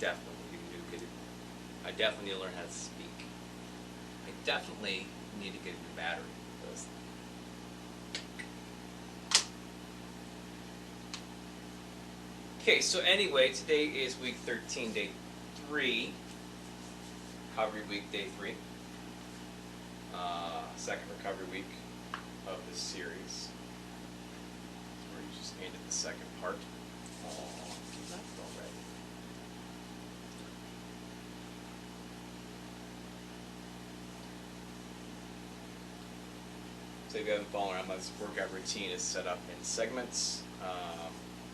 definitely need to learn how to speak. I definitely need to get a new battery. Those. Okay, so anyway, today is week 13, day 3, recovery week, day 3. Second recovery week of this series. We're just into the second part. Oh, he left already. So if you haven't followed around, my workout routine is set up in segments,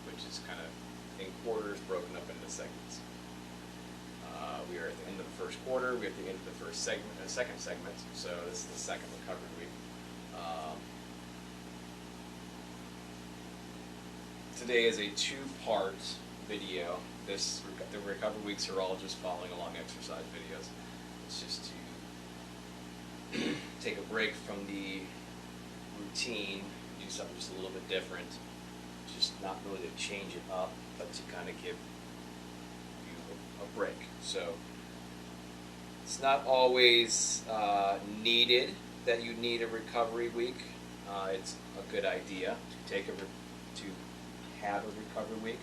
which is kind of in quarters broken up into segments. We are at the end of the first quarter. We're at the end of the first segment, second segment. So this is the second recovery week. Today is a 2-part video. The recovery weeks are all just following along exercise videos. It's just to take a break from the routine, do something just a little bit different. Just not really to change it up, but to kind of give you a break. So it's not always needed that you need a recovery week. It's a good idea to have a recovery week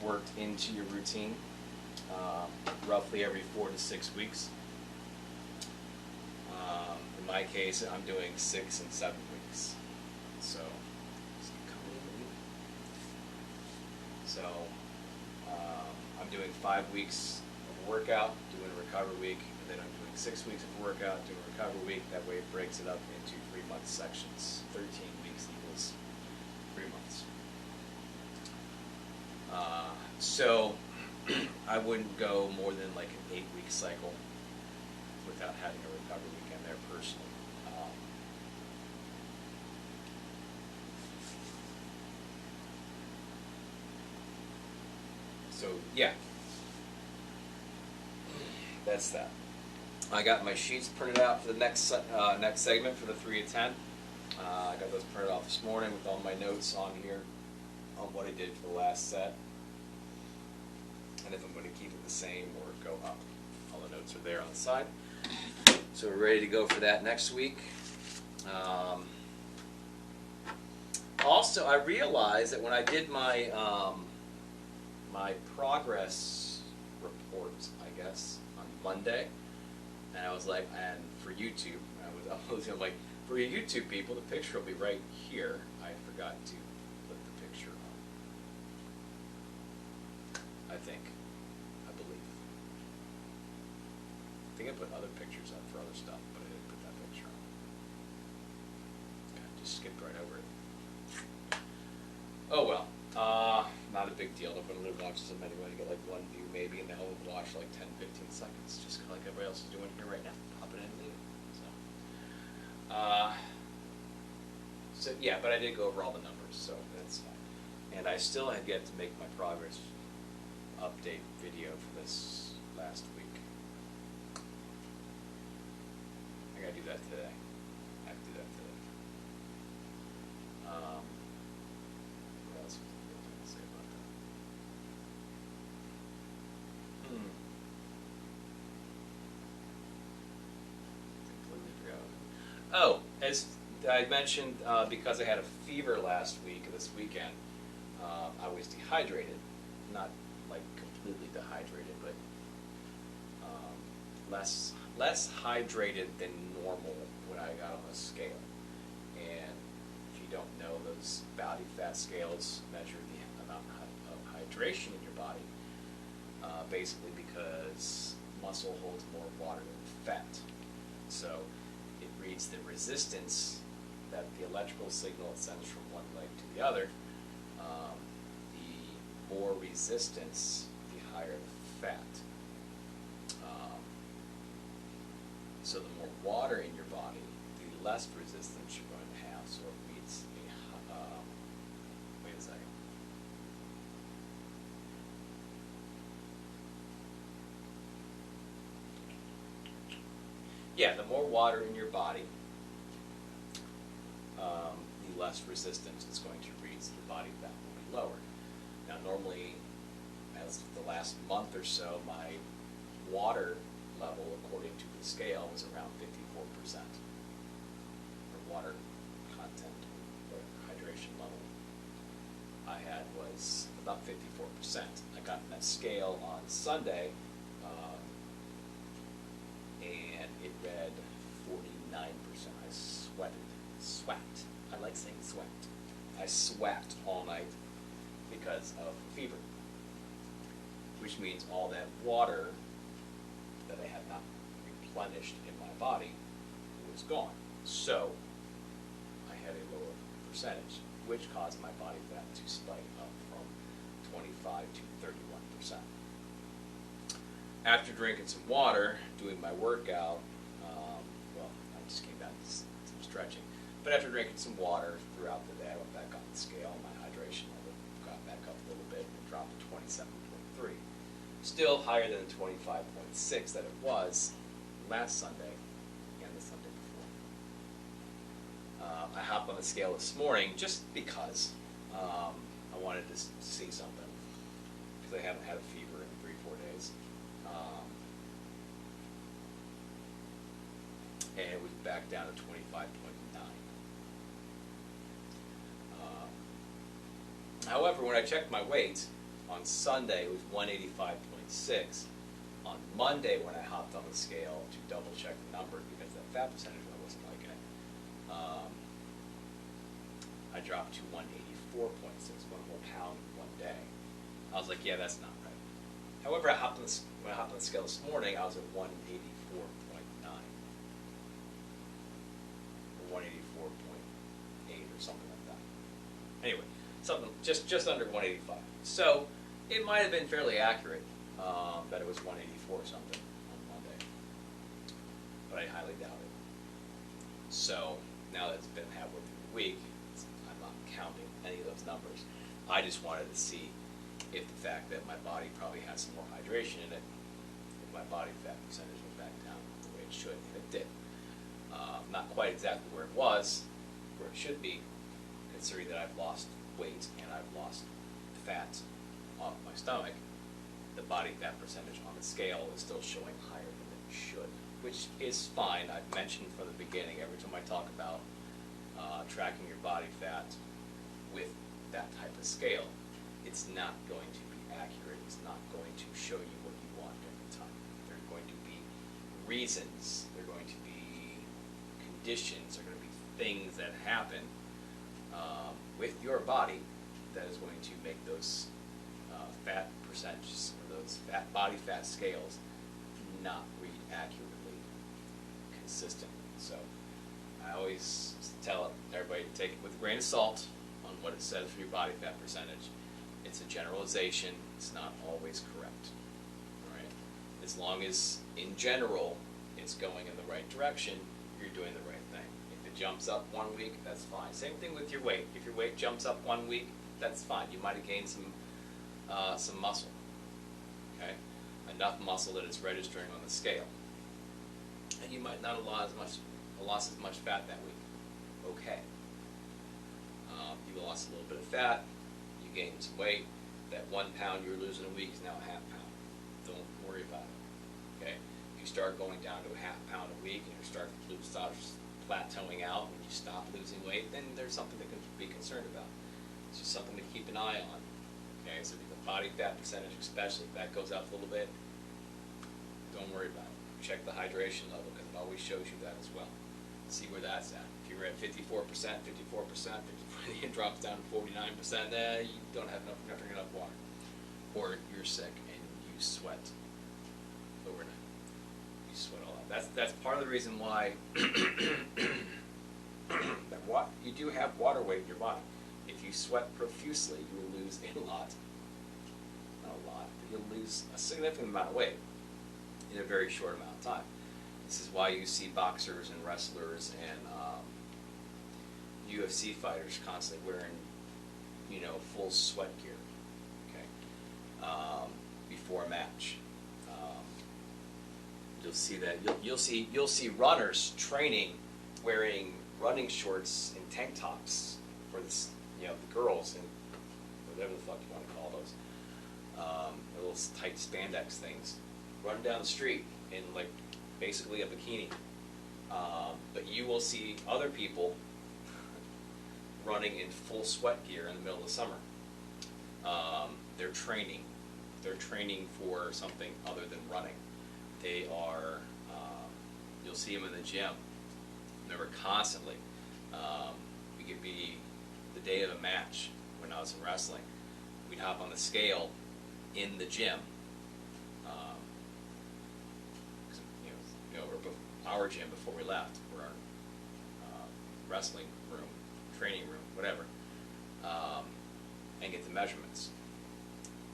worked into your routine, roughly every 4 to 6 weeks. In my case, I'm doing 6 and 7 weeks. So. I'm doing 5 weeks of workout, doing a recovery week, and then I'm doing 6 weeks of workout, doing a recovery week. That way it breaks it up into 3-month sections. 13 weeks equals 3 months. So I wouldn't go more than like an 8-week cycle without having a recovery week in there personally. So yeah, that's that. I got my sheets printed out for the next segment for the 3 to 10. I got those printed off this morning with all my notes on here on what I did for the last set, and if I'm going to keep it the same or go up. All the notes are there on the side. So we're ready to go for that next week. Also, I realized that when I did my my progress report, I guess, on Monday, and I was like, and for YouTube, I'm like, for you YouTube people, the picture will be right here. I forgot to put the picture on. I think I put other pictures up for other stuff, but I didn't put that picture on. Okay, just skipped right over it. Oh well. Not a big deal. Nobody really watches them anyway. You get like 1 view maybe, and they'll watch like 10, 15 seconds, just kind of like everybody else is doing here right now. Pop it in and leave it. So yeah, but I did go over all the numbers, so that's fine. And I still have yet to make my progress update video for this last week. I gotta do that today. I have to do that today. What else was I going to say about that? Completely forgot. Oh, as I mentioned, because I had a fever last week, this weekend, I was dehydrated. Not like completely dehydrated, but less hydrated than normal when I got on a scale. And if you don't know, those body fat scales measure the amount of hydration in your body, basically because muscle holds more water than fat. So it reads the resistance that the electrical signal it sends from one leg to the other. The more resistance, the higher the fat. So the more water in your body, the less resistance you're going to have. So it reads a, wait a second. Yeah, the more water in your body, the less resistance it's going to read, so the body fat will be lower. Now normally, as the last month or so, my water level, according to the scale, was around 54%. Or water content, or hydration level I had was about 54%. I got on that scale on Sunday, and it read 49%. I sweat. I like saying sweat. I sweat all night because of fever, which means all that water that I had not replenished in my body was gone. So I had a lower percentage, which caused my body fat to spike up from 25 to 31%. After drinking some water, doing my workout, well, I just came down to some stretching, but after drinking some water throughout the day, I went back on the scale, my hydration level got back up a little bit and dropped to 27.3. Still higher than the 25.6 that it was last Sunday and the Sunday before. I hopped on the scale this morning just because I wanted to see something, because I haven't had a fever in 3-4 days. And it was back down to 25.9. However, when I checked my weight on Sunday, it was 185.6. On Monday, when I hopped on the scale to double check the number, because that fat percentage I wasn't liking it, I dropped to 184.6, 1 whole pound in one day. I was like, yeah, that's not right. However, when I hopped on the scale this morning, I was at 184.9. Or 184.8 or something like that. Anyway, something just under 185. So it might have been fairly accurate that it was 184 or something on Monday, but I highly doubt it. So now that it's been halfway through the week, I'm not counting any of those numbers. I just wanted to see if the fact that my body probably has some more hydration in it, if my body fat percentage went back down the way it should, and it did. Not quite exactly where it was, where it should be, considering that I've lost weight and I've lost fat off my stomach. The body fat percentage on the scale is still showing higher than it should, which is fine. I've mentioned from the beginning, every time I talk about tracking your body fat with that type of scale, it's not going to be accurate. It's not going to show you what you want every time. There are going to be reasons, there are going to be conditions, there are going to be things that happen with your body that is going to make those fat percentages, or those body fat scales, not read accurately, consistently. So I always tell everybody to take it with a grain of salt on what it says for your body fat percentage. It's a generalization. It's not always correct. All right? As long as, in general, it's going in the right direction, you're doing the right thing. If it jumps up 1 week, that's fine. Same thing with your weight. If your weight jumps up 1 week, that's fine. You might have gained some muscle. Okay? Enough muscle that it's registering on the scale. And you might not have lost as much fat that week. Okay. You lost a little bit of fat, you gained some weight, that 1 pound you were losing a week is now a half pound. Don't worry about it. Okay? If you start going down to a half pound a week and you start plateauing out and you stop losing weight, then there's something to be concerned about. It's just something to keep an eye on. Okay? So the body fat percentage, especially if that goes up a little bit, don't worry about it. Check the hydration level, because it always shows you that as well. See where that's at. If you're at 54%, it drops down to 49%, you don't have enough water. Or you're sick and you sweat overnight. You sweat all out. That's part of the reason why you do have water weight in your body. If you sweat profusely, you will lose a lot. Not a lot, but you'll lose a significant amount of weight in a very short amount of time. This is why you see boxers and wrestlers and UFC fighters constantly wearing, full sweat gear, okay, before a match. You'll see that. You'll see runners training wearing running shorts and tank tops for this, the girls, and whatever the fuck you want to call those. A little those tight spandex things, running down the street in like basically a bikini. But you will see other people running in full sweat gear in the middle of the summer. They're training. They're training for something other than running. They are, you'll see them in the gym. Remember, constantly. We could be the day of a match when I was in wrestling. We'd hop on the scale in the gym. Our gym before we left, or our wrestling room, training room, whatever, and get the measurements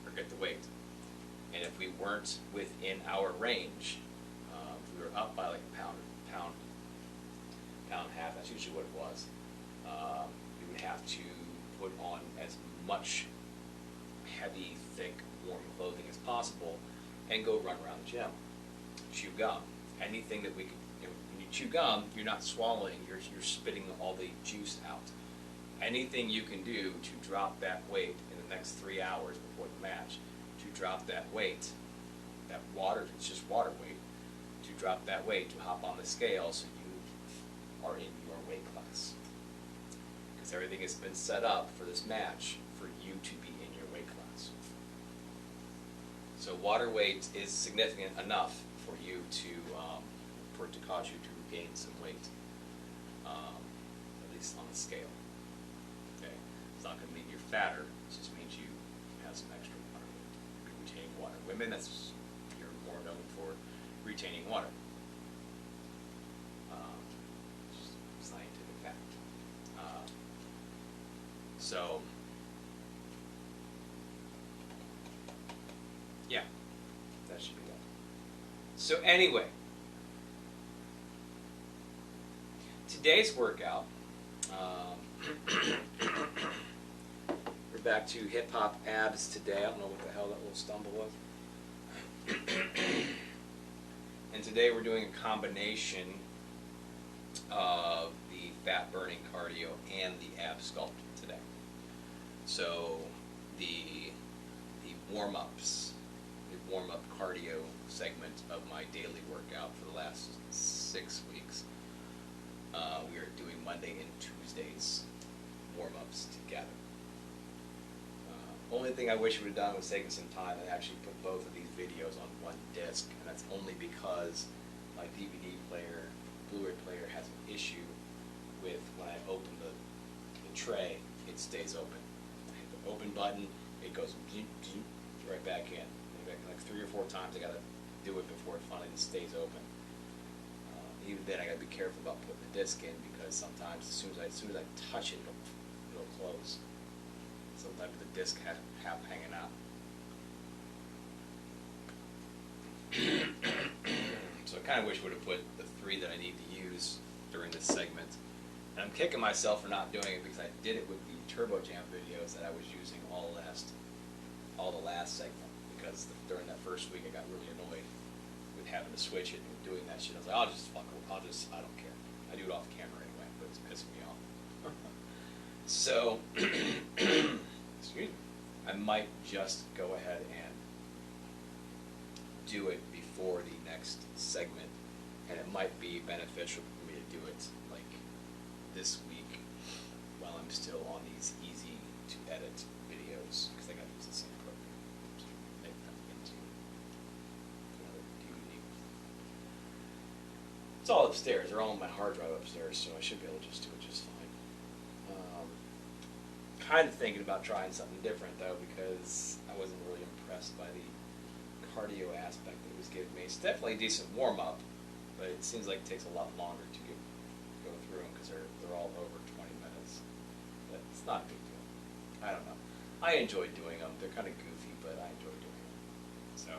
or get the weight. And if we weren't within our range, if we were up by like a pound and a half, that's usually what it was, we would have to put on as much heavy, thick, warm clothing as possible and go run around the gym. Chew gum. Anything that we could, when you chew gum, you're not swallowing, you're spitting all the juice out. Anything you can do to drop that weight in the next 3 hours before the match, to drop that weight, that water, it's just water weight, to drop that weight, to hop on the scale so you are in your weight class. Because everything has been set up for this match for you to be in your weight class. So water weight is significant enough for you to, for it to cause you to gain some weight, at least on the scale. Okay, it's not going to mean you're fatter. It just means you have some extra water weight. You're retaining water. Women, you're more known for retaining water. It's scientific fact. So, yeah, that should be that. So anyway, today's workout, we're back to hip hop abs today. I don't know what the hell that little stumble was. And today we're doing a combination of the fat burning cardio and the ab sculpt today. So the warm-ups, the warm-up cardio segment of my daily workout for the last 6 weeks. We are doing Monday and Tuesdays warm-ups together. Only thing I wish we would have done was taken some time and actually put both of these videos on one disc, and that's only because my DVD player, Blu-ray player, has an issue with when I open the tray, it stays open. I hit the open button, it goes right back in. Like 3 or 4 times I gotta do it before it finally stays open. Even then I gotta be careful about putting the disc in, because sometimes as soon as I touch it, it'll close. Sometimes the disc has half hanging out. So I kind of wish I would have put the 3 that I need to use during this segment. And I'm kicking myself for not doing it, because I did it with the Turbo Jam videos that I was using all the last segment. Because during that first week I got really annoyed with having to switch it and doing that shit. I was like, I don't care. I do it off camera anyway, but it's pissing me off. So, excuse me, I might just go ahead and do it before the next segment, and it might be beneficial for me to do it like this week while I'm still on these easy to edit videos, because I got to use the same program to make them into another DVD. It's all upstairs. They're all on my hard drive upstairs, so I should be able to just do it just fine. Kind of thinking about trying something different though, because I wasn't really impressed by the cardio aspect that it was giving me. It's definitely a decent warm up, but it seems like it takes a lot longer to go through them, because they're all over 20 minutes. But it's not a big deal. I don't know. I enjoy doing them. They're kind of goofy, but I enjoy doing them. So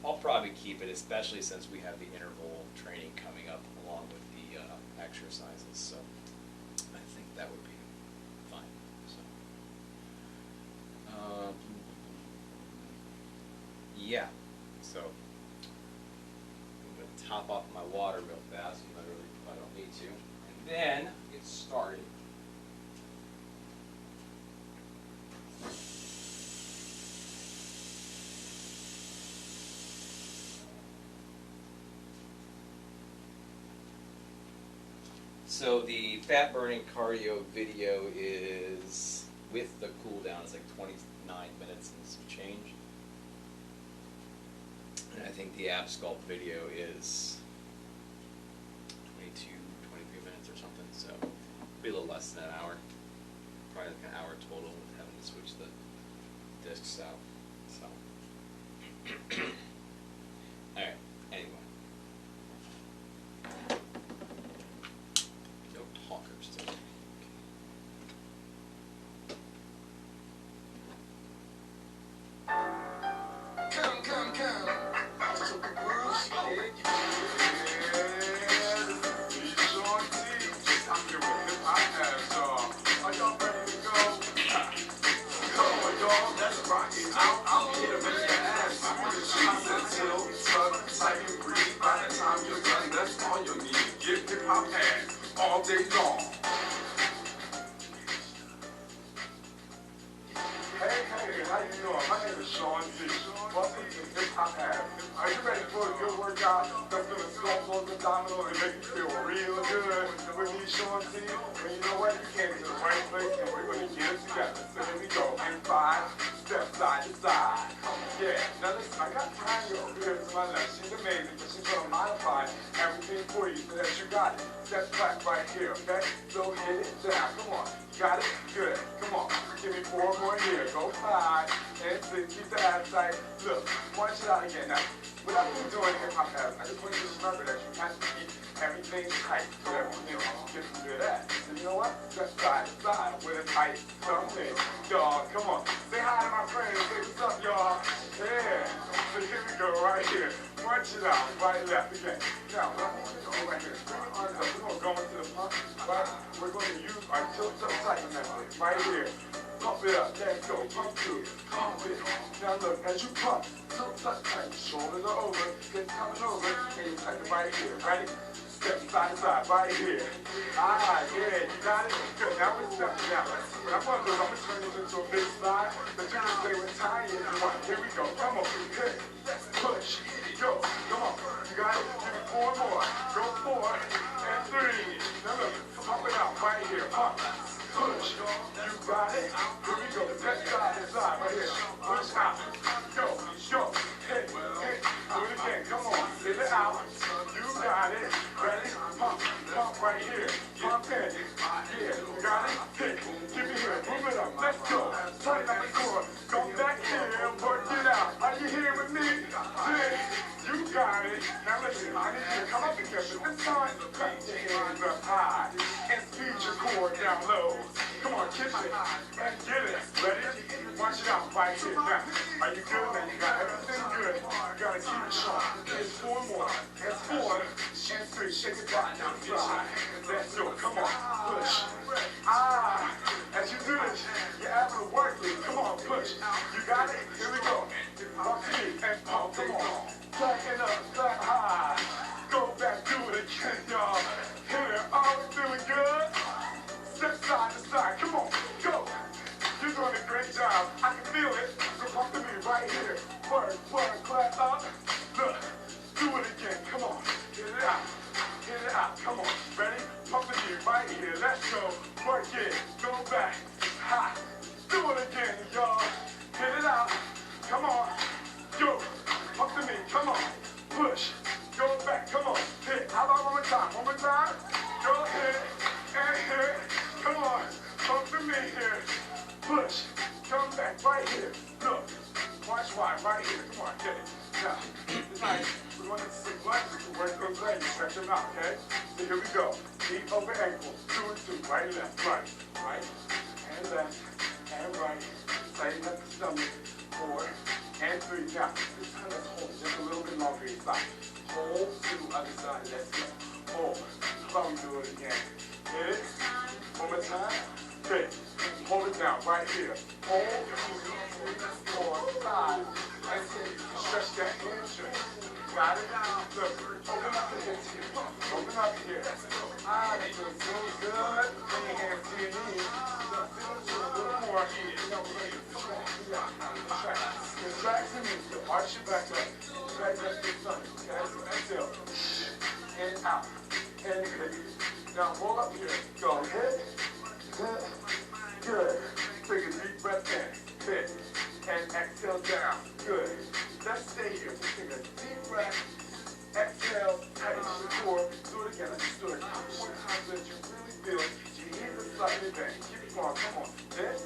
I'll probably keep it, especially since we have the interval training coming up along with the exercises. So I think that would be fine. So yeah. So I'm going to top off my water real fast, even though I don't need to, and then get started. So the fat burning cardio video is, with the cool down, is like 29 minutes and some change. And I think the ab sculpt video is 22, 23 minutes or something, so it'll be a little less than an hour. Probably like an hour total with having to switch the discs out. So alright, anyway. No talkers today. Come. So the world's dead. Sean T. I'm here with hip hop as are y'all ready to go? Come on, y'all, let's rock it out. I'm here to make your ass move. She said till, tug, tight and breathe. By the time you're done, that's all you need. Get hip hop ass all day long. Hey, how you doing? My name is Sean T. Welcome to Hip Hop Ass. Are you ready for a good workout that's going to sculpt those abdominals and make you feel real good with me, Sean T? And you know what? You came to the right place and we're going to get it together. So here we go. In 5 steps side to side. Yeah, now listen, I got Tanya over here to my left. She's amazing, but she's going to modify everything for you so that you got it. Step back right here, okay? So hit it down. Come on. Got it? Good. Come on. Give me 4 more here. Go 5 and 6. Keep the abs tight. Look, punch it out again. Now, without you doing hip hop abs, I just want you to remember that you have to keep everything tight so that you get some good abs. And you know what? Just side to side with a tight something. Y'all, come on. Say hi to my friends. Say what's up, y'all. Yeah. So here we go right here. Punch it out. Right, left again. Now, what I want you to do right here is bring your arms up. We're going to go into the pump. Right? We're going to use our tilt tight method right here. Pump it up. Let's go. Pump it. Pump it. Now look, as you pump, tilt tight. Shoulders are over. Hips coming over. And you tighten right here. Ready? Step side to side. Right here. Alright, yeah. You got it? Good. Now we're stepping down. What I'm going to do is I'm going to turn this into a big slide. But you can stay with Tanya if you want. Here we go. Come on. Hey. Push. Go. Come on. You got it? Give me 4 more. Go 4 and 3. Now look. Pump it out. Right here. Pump. Push. You got it. Here we go. Step side to side. Right here. Push out. Go. Hey. Do it again. Come on. Hit it out. You got it. Ready? Pump. Pump right here. Pump in. Yeah. You got it? Hit. Give me here. Move it up. Let's go. Tighten up the core. Go back here and work it out. Are you here with me? Yeah. You got it. Now listen, I need you to come up again, but this time, cut your hands up high and speed your core down low. Come on, kick it and get it. Ready? Watch it out right here. Now, are you good? Now you got everything good. You gotta keep it sharp. It's 4 more. It's 4 and 3. Shake it back down the side. Let's go. Come on, push. As you do this, your abs are working. Come on, push. You got it? Here we go. Pump it and pump. Come on. Back it up, back high. Go back, do it again, y'all. Here, all feeling good? Step side to side. Come on, go. You're doing a great job. I can feel it. So pump to me right here. Work, clap up. Look, do it again. Come on, get it out. Get it out. Come on, ready? Pump to me right here. Let's go. Work it. Go back. Ha. Do it again, y'all. Get it out. Come on. Go. Pump to me, come on, push, go back, come on, hit. How about one more time? One more time? Go hit, and hit, come on, pump to me here, push, come back, right here, look, watch wide, right here, come on, get it. Now, tonight, we're going to some lunges to work those legs, stretch them out, okay? So here we go, feet over ankles, 2 and 2, right, left, right, and left, and right, tighten up the stomach, 4, and 3. Now, this time let's hold just a little bit longer inside. Hold to the other side. Let's go. Hold. How about we do it again? Hit it. One more time. Hit. Hold it down right here. Hold. 2, 4, 5, and 6. Stretch that hamstring. Got it? Look. Open up the hips here. Open up here. That feels so good. Bring your hands to your knees. A little more here. Contract the knees. Arch your back up. Back up your stomach. Okay? Exhale. And out. and hit. Now roll up here. Go hit, hit, good. Take a deep breath in, hit, and exhale down. Good. Let's stay here. Take a deep breath, exhale, tighten up the core. Do it again. Let's do it. Couple more times that you really feel it. You need to slightly bend. Keep it going. Come on. Hit,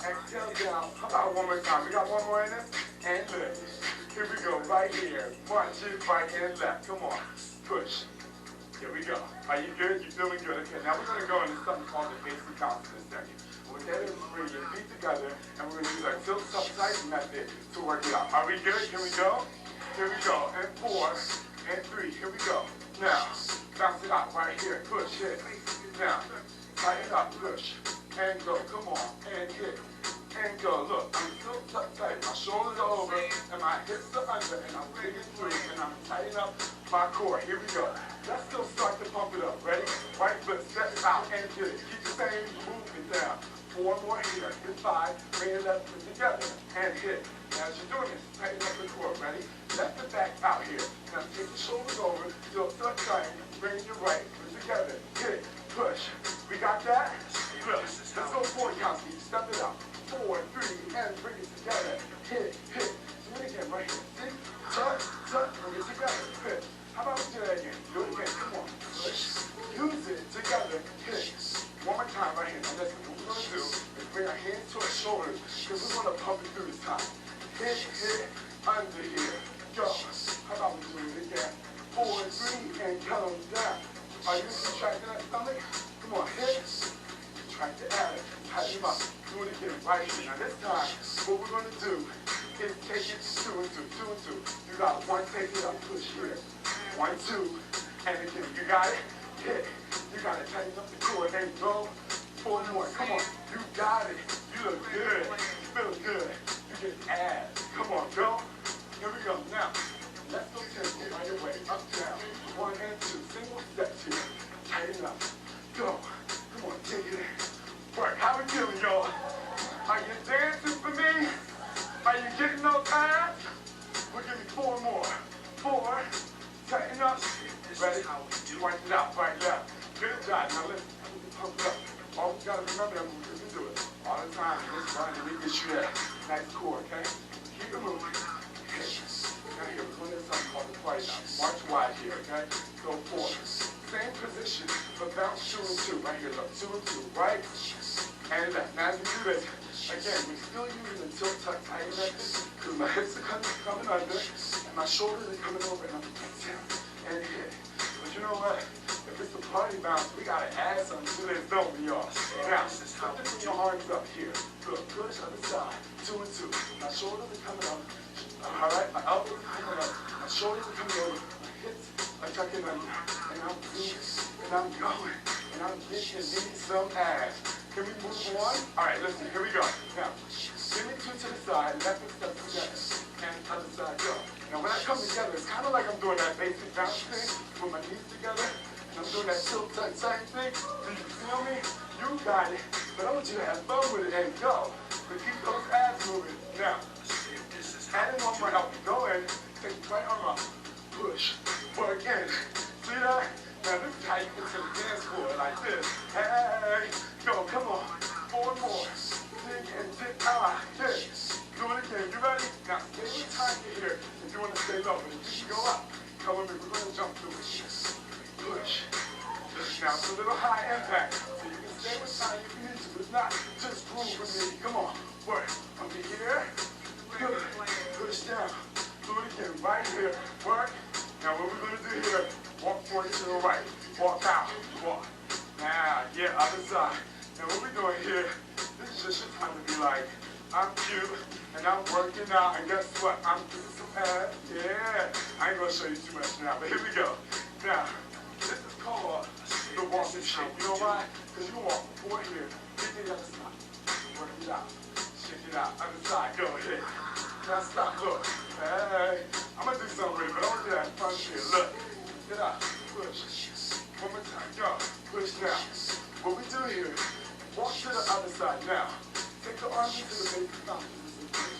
exhale down. How about one more time? We got one more in this? And lift. Here we go. Right here. 1, 2, right and left. Come on. Push. Here we go. Are you good? You feeling good? Okay, now we're going to go into something called the basic counts in a second. We're going to bring your feet together, and we're going to use our tilt up tight method to work it out. Are we good? Can we go? Here we go. And 4, and 3. Here we go. Now, bounce it out right here. Push, hit. Now, tighten up, push, and go. Come on, and hit. And go. Look, I'm still tucked tight. My shoulders are over, and my hips are under, and I'm digging through, and I'm tightening up my core. Here we go. Let's still start to pump it up. Ready? Right foot, step out, and get it. Keep the same movement down. 4 more here. Hit 5. Bring your left foot together, and hit. Now, as you're doing this, tighten up the core. Ready? Left foot back out here. Now, take the shoulders over, still tuck tight. Bring your right foot together. Hit. Push. We got that? Look, let's go 4 counts. Step it out. 4, 3, and bring it together. Hit, hit. Do it again right here. See? Tuck, tuck, bring it together. Hit. How about we do that again? Do it again. Come on. Push. Use it together. Hit. One more time right here. Now listen, what we're going to do is bring our hands to our shoulders because we're going to pump it through this time. Hit, hit, under here. Go. How about we do it again? 4, 3, and count them down. Are you contracting that stomach? Come on. Hit. Try to add it. Tighten them up. Do it again right here. Now this time, what we're going to do is take it 2 and 2, 2 and 2. You got 1, take it up, push here. 1, 2, and again. You got it? Hit. You got to tighten up the core and go. 4 more. Come on. You got it. You look good. You feel good. You get abs. Come on, go. Here we go. Now, let's go tempo right away. Up, down. 1 and 2. Single steps here. Tighten up. Go. Come on, take it in. Work. How we feeling, y'all? Are you dancing for me? Are you getting those abs? We'll give you 4 more. 4. Tighten up. Ready? Right it out. Right left. Good job. Now let's pump it up. All we gotta remember is we can do it all the time. Let's run and we get you that nice core, okay? Keep it moving. Okay. Now here, we're going to do something called the party now. March wide here, okay? Go 4. Same position, but bounce 2 and 2. Right here, look. 2 and 2. Right? And left. Now as we do this, again, we're still using the tilt tuck tighten method because my hips are coming under and my shoulders are coming over and I'm down and hit. But you know what? If it's a party bounce, we gotta add something to this, don't we, y'all? Now, stop to bring your arms up here. Good. Push other side. 2 and 2. My shoulders are coming up. All right. My elbows are coming up. My shoulders are coming over. My hips are tucking under. And I'm deep. And I'm going. And I'm getting me some ass. Can we move on? All right. Listen. Here we go. Now, give me 2 to the side. Left and step together. And other side. Go. Now, when I come together, it's kind of like I'm doing that basic bounce thing with my knees together. I'm doing that tilt tuck tight thing. Do you feel me? You got it. But I want you to have fun with it and go. But keep those abs moving. Now, add in one more help. Go in. Take the right arm up. Push. Work in. See that? Now this is how you get to the dance floor like this. Hey. Go. Come on. 4 more. Dig and dip out. Hit. Do it again. You ready? Now, stay with time here if you want to stay low. But if you go up, come with me. We're going to jump through it. Push. Now it's a little high impact, so you can stay with time if you need to. It's not just groove with me. Come on, work. Over here. Good. Push down. Do it again. Right here. Work. Now what we're gonna do here? Walk forward to the right. Walk out. Walk. Now, yeah, other side. Now what we're doing here? This is just your time to be like, I'm cute and I'm working out, and guess what? I'm getting some abs. Yeah. I ain't gonna show you too much now, but here we go. Now. This is called the walking shape. You know why? Because you walk forward here, get the other side. Work it out. Shake it out. Other side. Go ahead. Now stop. Look. Hey. I'm going to do something with it, but I want to do that in front here. Look. Get out. Push. One more time. Go. Push now. What we do here, walk to the other side. Now, take the arms into the basic mountain.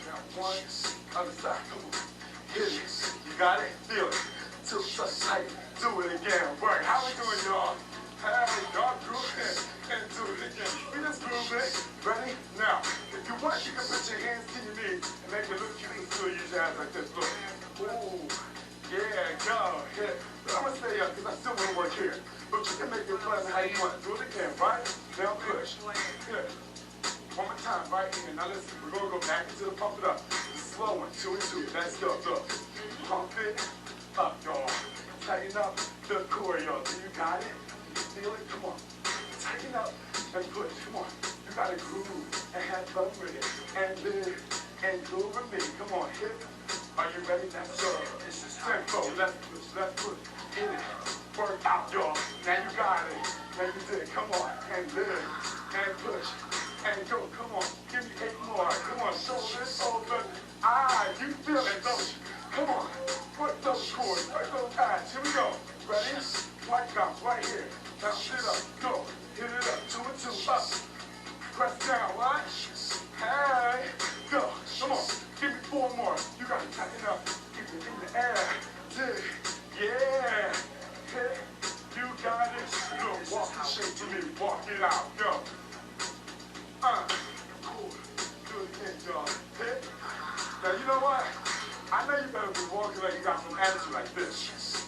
Now, 1, other side. Come on. Hit it. You got it? Feel it. Tilt tuck tight. Do it again. Work. How we doing, abs like this. Look. Ooh. Yeah, go. Yeah. But I'm going to stay up because I still want to work here. But you can make it fun how you want to do it again, right? Now push. Good. One more time, right here. Now listen, we're going to go back into the pump it up. The slow one, 2 and 2. Let's go. Look. Pump it up, y'all. Tighten up the core, y'all. Do you got it? You feel it? Come on. Tighten up and push. Come on. You got to groove and have fun with it. And live and groove with me. Come on, hit. Are you ready? Let's go. Tempo. Let's push. Hit it. Work out, y'all. Now you got it. Now you did. Come on. And live. And push. And go. Come on. Give me 8 more. Come on. Shoulders over. You feel it, don't you? Come on. Work those chords. Work those abs. Here we go. Ready? White bounce right here. Now sit up. Go. Hit it up. 2 and 2. Up. Press down. Right? Hey. Go. Come on. Give me 4 more. You got to tighten up. Keep it in the air. Dig. Yeah. Hit. You got it. Look, walk the shape to me. Walk it out. Go. Cool. Good thing, y'all. Hit. Now, you know what? I know you better be walking like you got some attitude like this.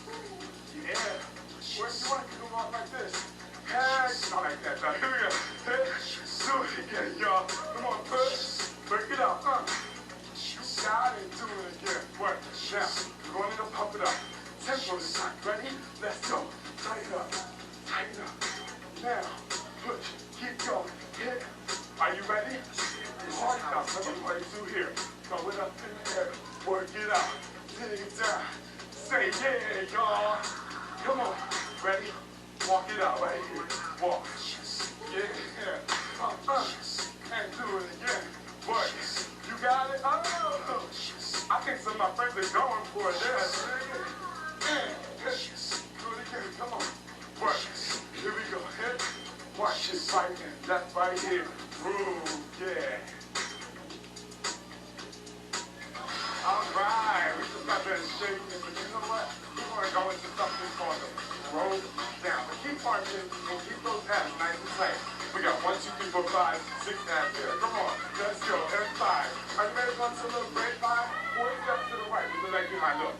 Yeah. Where you want to come off like this? Hey. Not like that, though. Here we go. Hit. Do it again, y'all. Come on, push. Break it up. You got it. Do it again. Work. Now, we're going to pump it up. Tempo this time. Ready? Let's go. Tighten up. Tighten up. Now, push. Keep going. Hit. Are you ready? Hard enough. Let me play through here. Throw it up in the air. Work it out. Dig it down. Say yeah, y'all. Come on. Ready? Walk it out right here. Walk. Yeah. And do it again. Work. You got it? Oh. I think some of my friends are going for it. Yeah. Do it again. Come on. Work. Here we go. Hit. Watch it right in. Left right here. Groove. Yeah. All right. We just got that shaking. But you know what? We're going to go into something called the roll down. But keep marching and keep those abs nice and tight. We got 1, 2, 3, 4, 5, 6 abs there. Come on. Let's go. And 5. Are you ready to go to a little grapevine? 4 steps to the right. We look like you might look.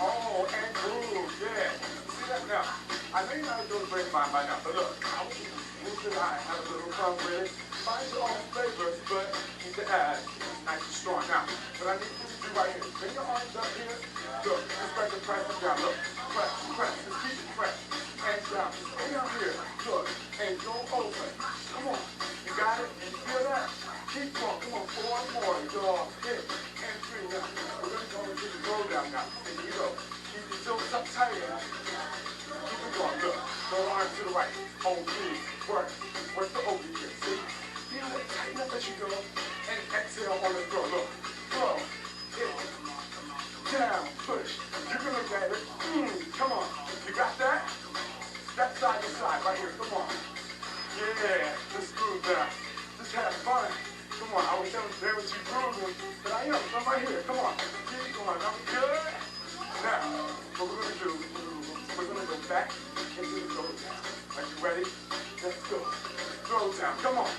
Oh, and groove. Yeah. See that now? I know you're not doing grapevine by now, but look. I want you to move to the eye. Have a little fun with it. Find your own flavors, but keep the abs nice and strong. Now, what I need you to do right here. Bring your arms up here. Look. Just press and press them down. Look. Press. Press. Just keep it pressed. And down. Just stay down here. Look. And go over. Come on. You got it? You feel that? Keep going. Come on. 4 more. Y'all. Hit. And 3. Now, we're going to go into the roll down now. There you go. Keep your toes up tight. Keep it going. Look. Go arms to the right. OB. Work. Work the OB here. See? Feel it. Tighten up as you go. And exhale on the throw. Look. Throw. Hit. Down. Push. You can look at it. Come on. You got that? Step side to side. Right here. Come on. Yeah. Just groove down. Just have fun. Come on. I wish I was there with you grooving. But I am. I'm right here. Come on. Keep going. Are we good? Now, what we're going to do, we're going to go back into the throw down. Are you ready? Let's go. Throw down. Come on.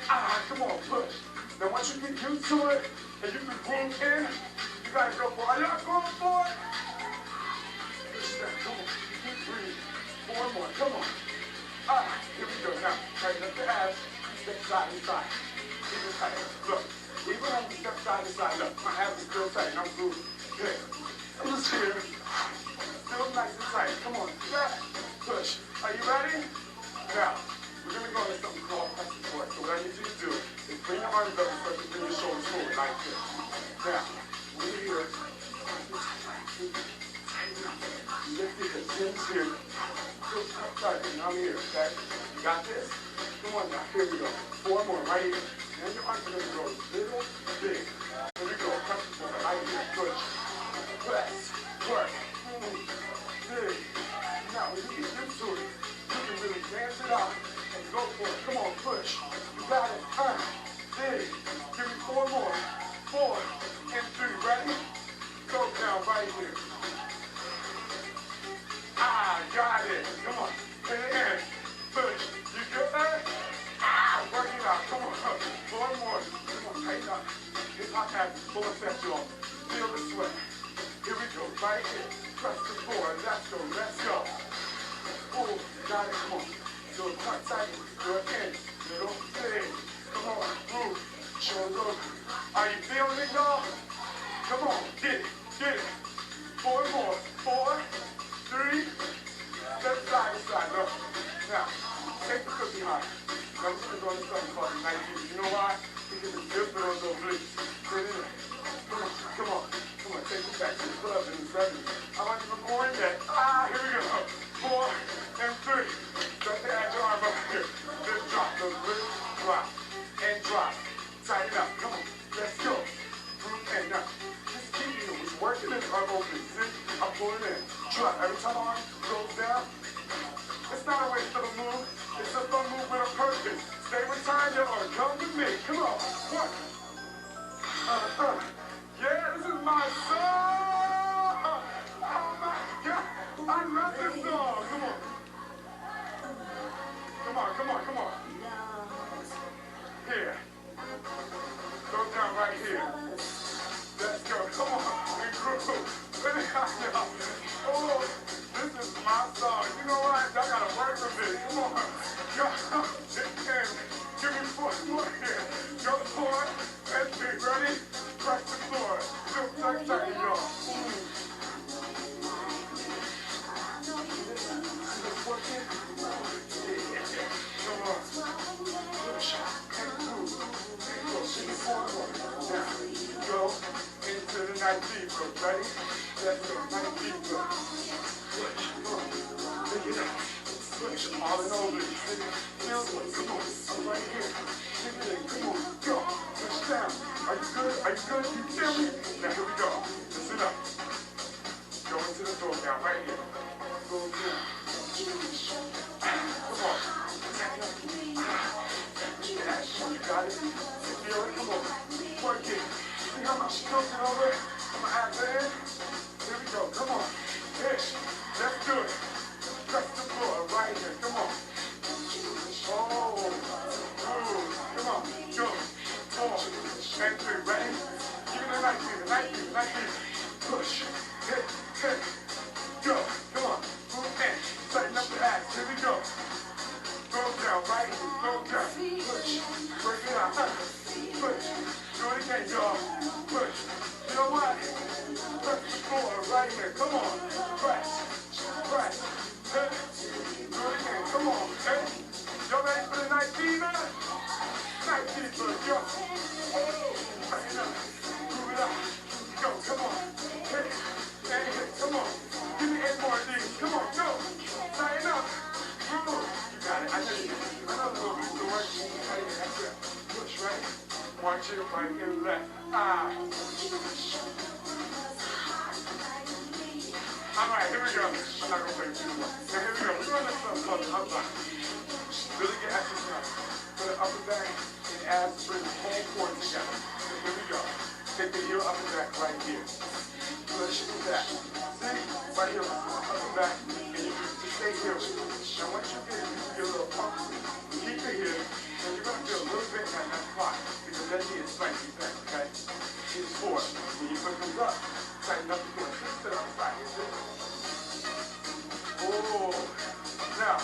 Come on. Push. Now, once you get used to it, and you can groove in, you got to go for it. Are y'all going for it? Push down. Come on. Keep breathing. 4 more. Come on. Here we go. Now, tighten up the abs. Step side to side. Keep it tight. Look. Even when we step side to side, look. My abs are still tight. I'm grooving. Good. I'm just here. Still nice and tight. Come on. Back. Push. Are you ready? Now, we're going to go into something called press support. So what I need you to do is bring your arms up and start to bring your shoulders forward like this. Now, we're here. Tighten up. Lift it. The chin's here. Still tight. And I'm here. Okay? You got this? Come on now. Here we go. 4 more. Right here. And your arms are going to go little, big. Here we go. Press support. Right here. Push. Press. Work. Big. Now, when you get used to it, you can really dance it out and go for it. Come on, push. You got it. Big. Give me 4 more. 4 and 3. Ready? Go down right here. Got it. Come on. And push. You good there? Work it out. Come on. 4 more. Come on, tighten up. Hip hop happens. Full effect, y'all. Feel the sweat. Here we go, right here. Press the floor. Let's go, let's go. Oh, got it, come on. Do it quite tight. Do it in. Middle, big. Come on, move. Shoulders over. Are you feeling it, y'all? Come on, get it, get it. 4 more. 4, 3. Step side to side. Look. Now, take the cookie high. I'm just going to go to something called the 19. You know why? Because it's good for those obliques. Get in there. Come on, come on. Come on, take it back to the club in the 70s. I want you to go in there. Here we go. 4 and 3. Start to add your arm up here. Then drop. Those lift, drop. And drop. Tighten up. Come on. Let's go. Through and now. Just keep it. We're working it up open. See? I'm pulling in. Drop. Every time my arm goes down, it's not a waste of a move. It's a fun move with a purpose. Stay with Tanya or come with me. Come on. 1. Yeah, this is my song. Oh my God. I love this song. Come on. Come on, come on, come on. Here. Go down right here. Let's go. Come on. And groove. Oh, this is my song. You know what? I gotta work with it. Come on. Go. Give me 4 more here. Go 4 and 3. Ready? Press the floor. Still tight, tight, y'all. Working. Yeah. Come on. Push and move. Go. Give me 4 more. Now, go into the 19th foot. Ready? Let's go. 19th foot. Push. Come on. Pick it up. Push. All in over. Feel it. Come on. I'm right here. Pick it in. Come on. Go. Push down. Are you good? Are you good? You feel me? Now here we go. Listen up. Go into the door down right here. Go down. Come on. You got it? You feel it? Come on. Work it. See how much tilting over? I'm gonna add that in. Here we go. Come on. Ish. Let's do it. Press the floor right here. Come on. Oh. Move. Come on. Go. 4 and 3. Ready? Give me the 19. The 19. The 19. Push. Hit. Hit. Go. Come on. Move in. Tighten up the ass. Here we go. Go down. Right here. Go down. Push. Break it out. Push. Do it again, y'all. Push. You know what? Press the floor right here. Come on. Press. Press. Hit. Do it again. Come on. Hey. Y'all ready for the 19, man? 19 foot. Go. Tighten up. Move it up. Go. Come on. Hit. And hit. Come on. Give me 8 more of these. Come on. Go. Tighten up. Move. You got it. I know you. I know the moves to work. Tighten it. That's it. Push right. Watch it right and left. Alright, here we go. I'm not gonna play too much. Now here we go. We're doing this stuff called the upper back. Really get exercise. For the upper back and abs, bring the whole core together. So here we go. Take the heel upper back right here. Push it back. See? Right here, upper back. And you just stay here. Now once you get it, you get a little pump. Keep it here. And you're gonna feel a little bit in that spot. Because that knee is spicy back, okay? It's 4. When you put them up, tighten up the core. Twist it outside. Oh. Now,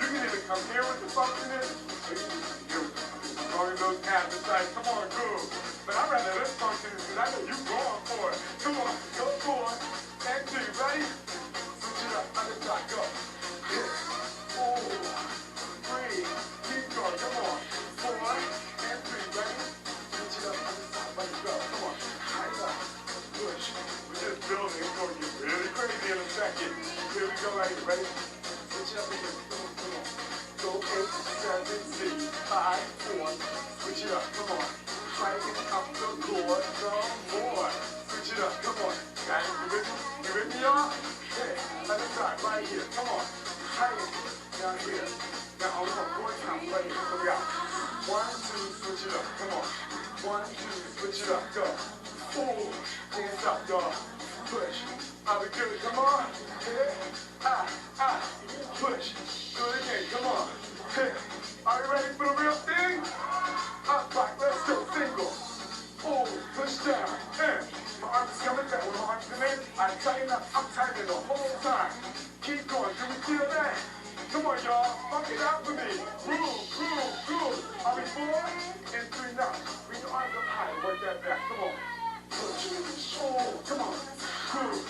you can either come here with the function in, or you can here with the function. As long as those abs are tight. Come on, groove. But I'd rather this function because I know you're going for it. Come on, go 4 and 2. Ready? Switch it up. Other side, go. Hit. 4, 3. Keep going. Come on. 4 and 3. Ready? Switch it up. Other side. Let it go. Come on. Tighten up. Push. We're just building. It's going to get really crazy in a second. Here we go right here. Ready? Switch it up again. Come on. Come on. Go 8, 7, 6, 5, 4. Switch it up. Come on. Tighten up the core some more. Switch it up. Come on. Got it. You with me? You with me, y'all? Hey. Other side. Right here. Come on. Tighten. Down here. Now, we're going to go count right here. So we got 1, 2. Switch it up. Come on. 1, 2. Switch it up. Go. 4. Hands up, y'all. Push. I'll be good. Come on. Hit. Push. Do it again. Come on. Hit. Are you ready for the real thing? Up, back. Let's go. Single. Oh, push down. And my arms is coming back. When my arms come in, I tighten up. I'm tightening the whole time. Keep going. Do we feel that? Come on, y'all. Fuck it out with me. Groove, groove, groove. Are we 4 and 3 now? Bring your arms up high. Work that back. Come on. Push. Oh, come on. Groove.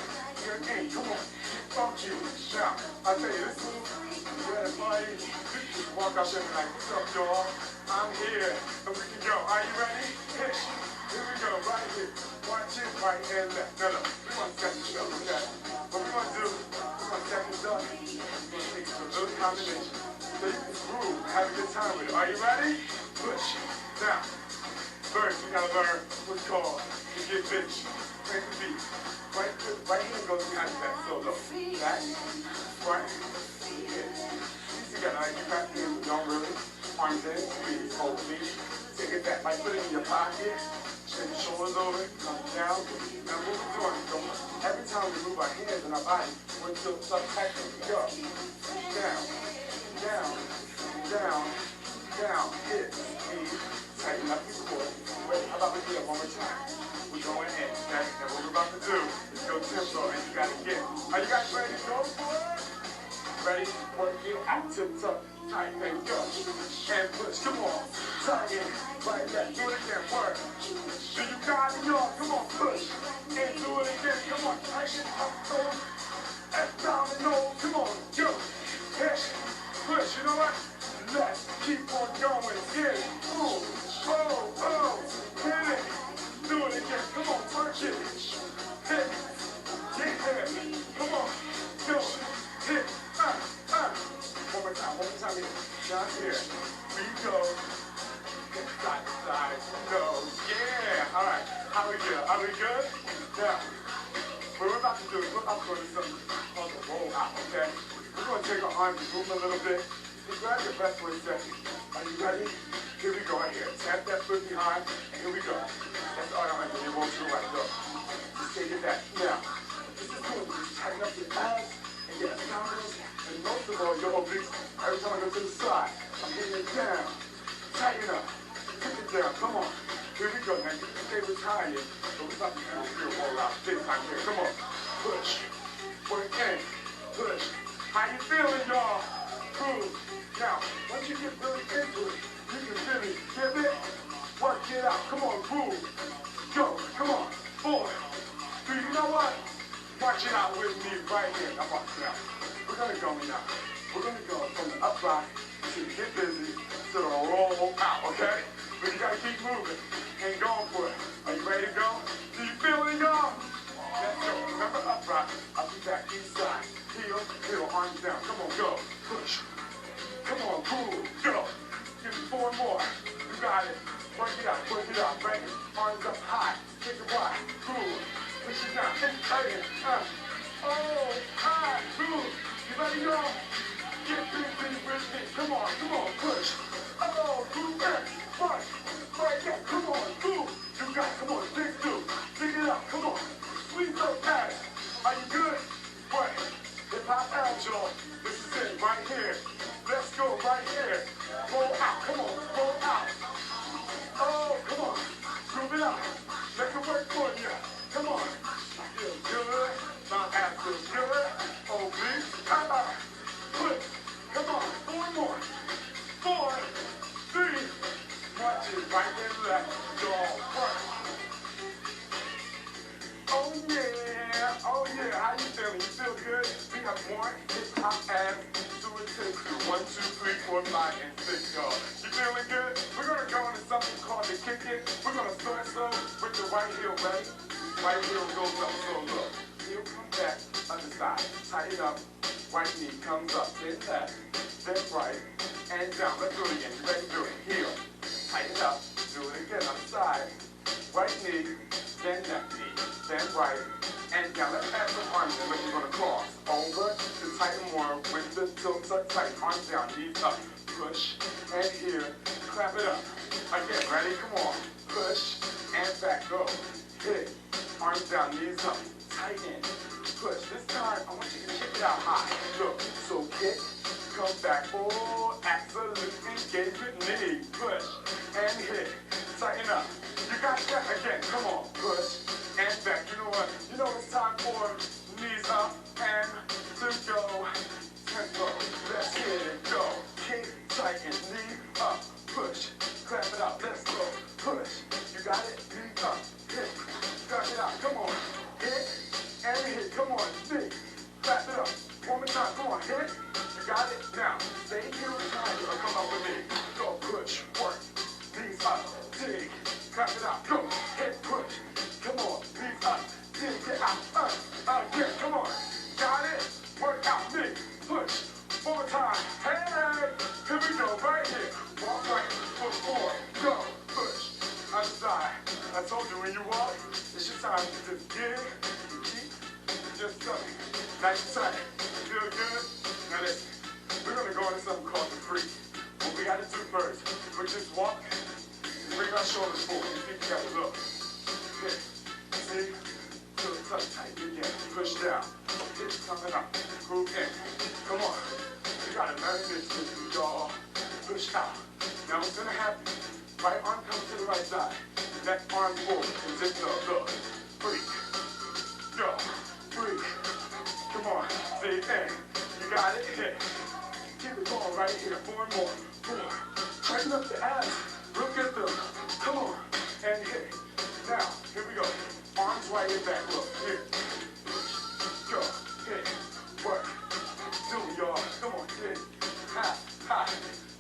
You're in. Come on. Funky. Now, I tell you, this move, you had a party. You just walk out there and be like, what's up, y'all? I'm here. And we can go. Are you ready? Hit. Here we go. Right here. Watch it. Right and left. No. We want second stuff. Okay? What we want to do, we want second stuff. We're going to take a little combination. So you can groove. Have a good time with it. Are you ready? Push. Now. First, we got to learn what's called the get bitch. Crank the beat. Right hand goes behind that solo. Back, front, hit. These together, like you got hands, but don't really. Arms in, squeeze, hold feet. Take it back, like put it in your pocket. Shake your shoulders over, come down. Now what we're doing, so every time we move our hands and our body, we're still subtracting. Go. Down, down, down, down, hit, knees, tighten up your core. Wait, how about we do that one more time? We're going in, okay? Now what we're about to do is go tempo, and you gotta get. Are you guys ready to go for it? Ready? Work it out, tip top, tight, and go. And push, come on. Tight in, right back, do it again, work. Do you got it, y'all? Come on, push. And do it again, come on, tighten up, go. Abdominal, come on, go. Hit, push, you know what? Let's keep on going, get it. Oh, hit it. Do it again. Come on, work it. Hit. Get there. Come on. Go. Hit. One more time here. Down here. We go. Get side to side. Go. Yeah. All right. Are we good? Now, what we're about to do is we're about to go to something called a roll out, okay? We're going to take our arms and move a little bit. Just grab your breath for a second. Are you ready? Here we go right here. Tap that foot behind, and here we go. That's all right, when you roll to the right. Go. Just take it back. Now, this is cool. Just tighten up your abs and your abdominals, and most of all, your obliques. Every time I go to the side, I'm getting it down. Tighten up. Kick it down. Come on. Here we go. Now, you can stay retired, but we're about to do a real roll out. Big time here. Come on. Push. Work in. Push. How you feeling, y'all? Groove. Now, once you get really into it, you can really give it, work it out. Come on, groove. Go. Come on. 4, 3. You know what? Watch it out with me right here. Now watch it out. We're going to go now. We're going to go from the upright to the get busy to the roll out, okay? But you got to keep moving and going for it. Are you ready to go? Do you feel it, y'all? Let's go. Remember upright. Up and back, each side. Heel, arms down. Come on, go. Push. Come on, groove. Go. Give me 4 more. You got it. Work it out. Bring it. Arms up high. Take it wide. Groove. Push it down. Tighten. Groove. You ready, y'all? Get busy with me. Come on. Push. Groove back. Right there. Come on. Groove. You got it. Come on. Dig it up. Come on. Squeeze those abs. Are you good? What? Hip hop out, y'all. This is it right here. Let's go right here. Roll out. Come on. Roll out. Oh, come on. Groove it out. Make it work for you. Come on. Feel good. My abs feel good. Obliques. Quick. Come on. 4 more. 4, 3. Watch it right and left. Y'all work. Oh yeah. How you feeling? You feel good? We have 1 hip hop abs. 2 and 2. 1, 2, 3, 4, 5, and 6, y'all. You feeling good? We're gonna go into something called the kick it. We're gonna start slow with the right heel, ready? Right heel goes up, so look. Heel comes back, other side. Tighten up. Right knee comes up, then left, then right, and down. Let's do it again. You ready to do it? Heel. Tighten up. Do it again. Other side. Right knee, then left knee, then right, and down. Let's add some arms in, which we're going to cross. Over to tighten more with the tilt tuck tight. Arms down, knees up. Push, and here. Clap it up. Again, ready? Come on. Push, and back. Go. Hit. Arms down, knees up. Tighten. Push. This time, I want you to kick it out high. Look. So kick, come back. Oh, absolute engagement knee. Push, and hit. Tighten up. You got that? Again, come on. Push and back. You know what? You know it's time for knees up and to go. Tempo. Let's hit it. Go. Kick, tighten, knee up. Push. Clap it out. Let's go. Push. You got it? Knee up. Hit. Clap it out. Come on. Hit and hit. Come on. Knee. Clap it up. One more time. Come on. Hit. You got it? Now, stay here with time. Come up with me. Go. Push. Work. Knees up. Dig. Clap it out. Go. Hit. Push. Come on. Knees up. Dig. Get out. Again. Come on. Got it? Work out. Knee. Push. One more time. Hey. Here we go. Right here. Walk right. Foot forward. Go. Push. Other side. I told you when you walk, it's your time to just dig, keep, just go. Nice and tight. Feel good? Now listen, we're gonna go into something called the free. What we gotta do first, we just walk and bring our shoulders forward. Your feet together, look. Hit. See? Feel the tuck tight again. Push down. Hips coming up. Groove in. Come on. You gotta learn this, y'all. Push out. Now what's gonna happen? Right arm comes to the right side. Left arm forward. And just look. Freak. Go. Freak. Come on. See, in. You got it. Hit. Keep it going right here. 4 more. 4. Tighten up the abs. Look at them. Come on. And hit. Now, here we go. Arms right in back. Look. Here. Push. Go. Hit. Work. Do it, y'all. Come on. Hit. Ha. Ha.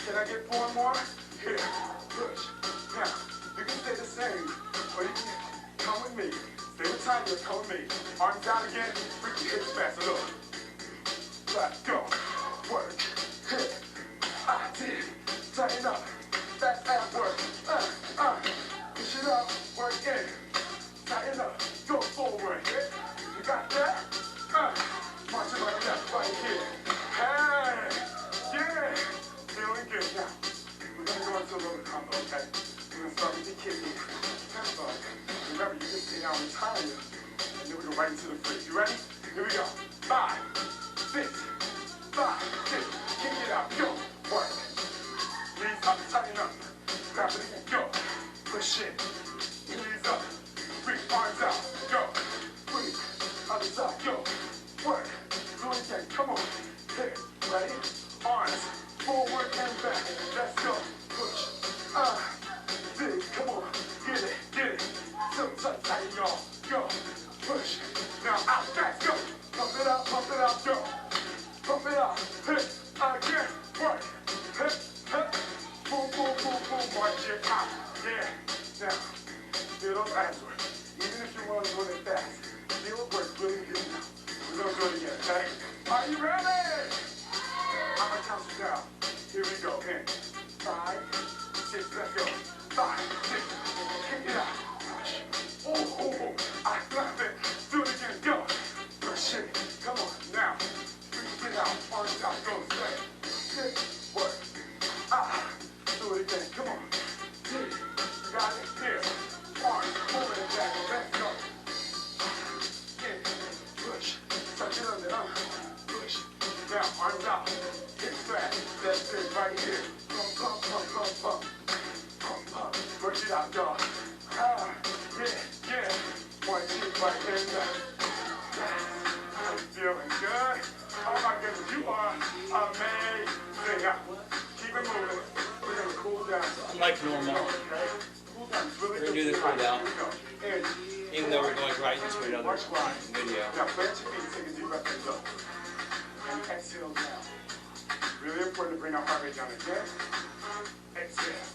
Can I get 4 more? Here. Push. Now, you can stay the same, or you can come with me. Stay with time, come with me. Arms down again, freaking hips faster. Look. Clap, go. Work. Hit. I did. Tighten up. That's at work. Push it up. Work in. Tighten up. Go forward. Hit. You got that? March it like that. Right here. Hey. Yeah. Feeling good now. We're going to go into a little combo, okay? We're going to start with the kidney. Tempo. Remember, you can stay down and retire, and then we go right into the free. You ready? Here we go. 5, 6, 5, 6. Kick it out. Go. Work. Knees up. Tighten up. Grab it again. Go. Push it. Knees up. Free. Arms out. Go. Free. Other side. Go. Work. Do it again. Come on. Hit. Ready? Arms. Forward and back. Let's go. Push. Dig. Come on. Get it. Get it. So tight, y'all. Go. Push. Now out. Back. Go. Pump it up. Pump it up. Go. Pump it up. Hit. Again. Work. Hit. Hit. Boom, boom, boom, boom. March it out. Yeah. Now, feel those abs work. Even if you want to go it fast, feel it work really good now. We're going to do it again, okay? Are you ready? I'm going to count you down. Here we go. In. 5, 6, let's go. 5, 6. Kick it out. Push. Oh. I love it. Do it again. Go. Push it. Come on. Now. Get out. Arms out. Go. Straight. Hit. Work. Do it again. Come on. Hit. You got it. Here. Arms. Forward and back. Let's go. In. Push. Touch it under. Push. Now. Arms out. Hit fast. That's it right here. Pump, pump, pump, pump, pump. Pump, pump. Work it out, y'all. Yeah. One cheek right in there. I'm feeling good. Oh my goodness, you are amazing. Keep it moving. We're going to cool down. Unlike normal, Okay? Cool down. It's really we're going to good. do the cool down, Here we go. even though we're going right into another video. Now plant your feet, take a deep breath and go. And exhale down. Really important to bring our heart rate down again. Exhale.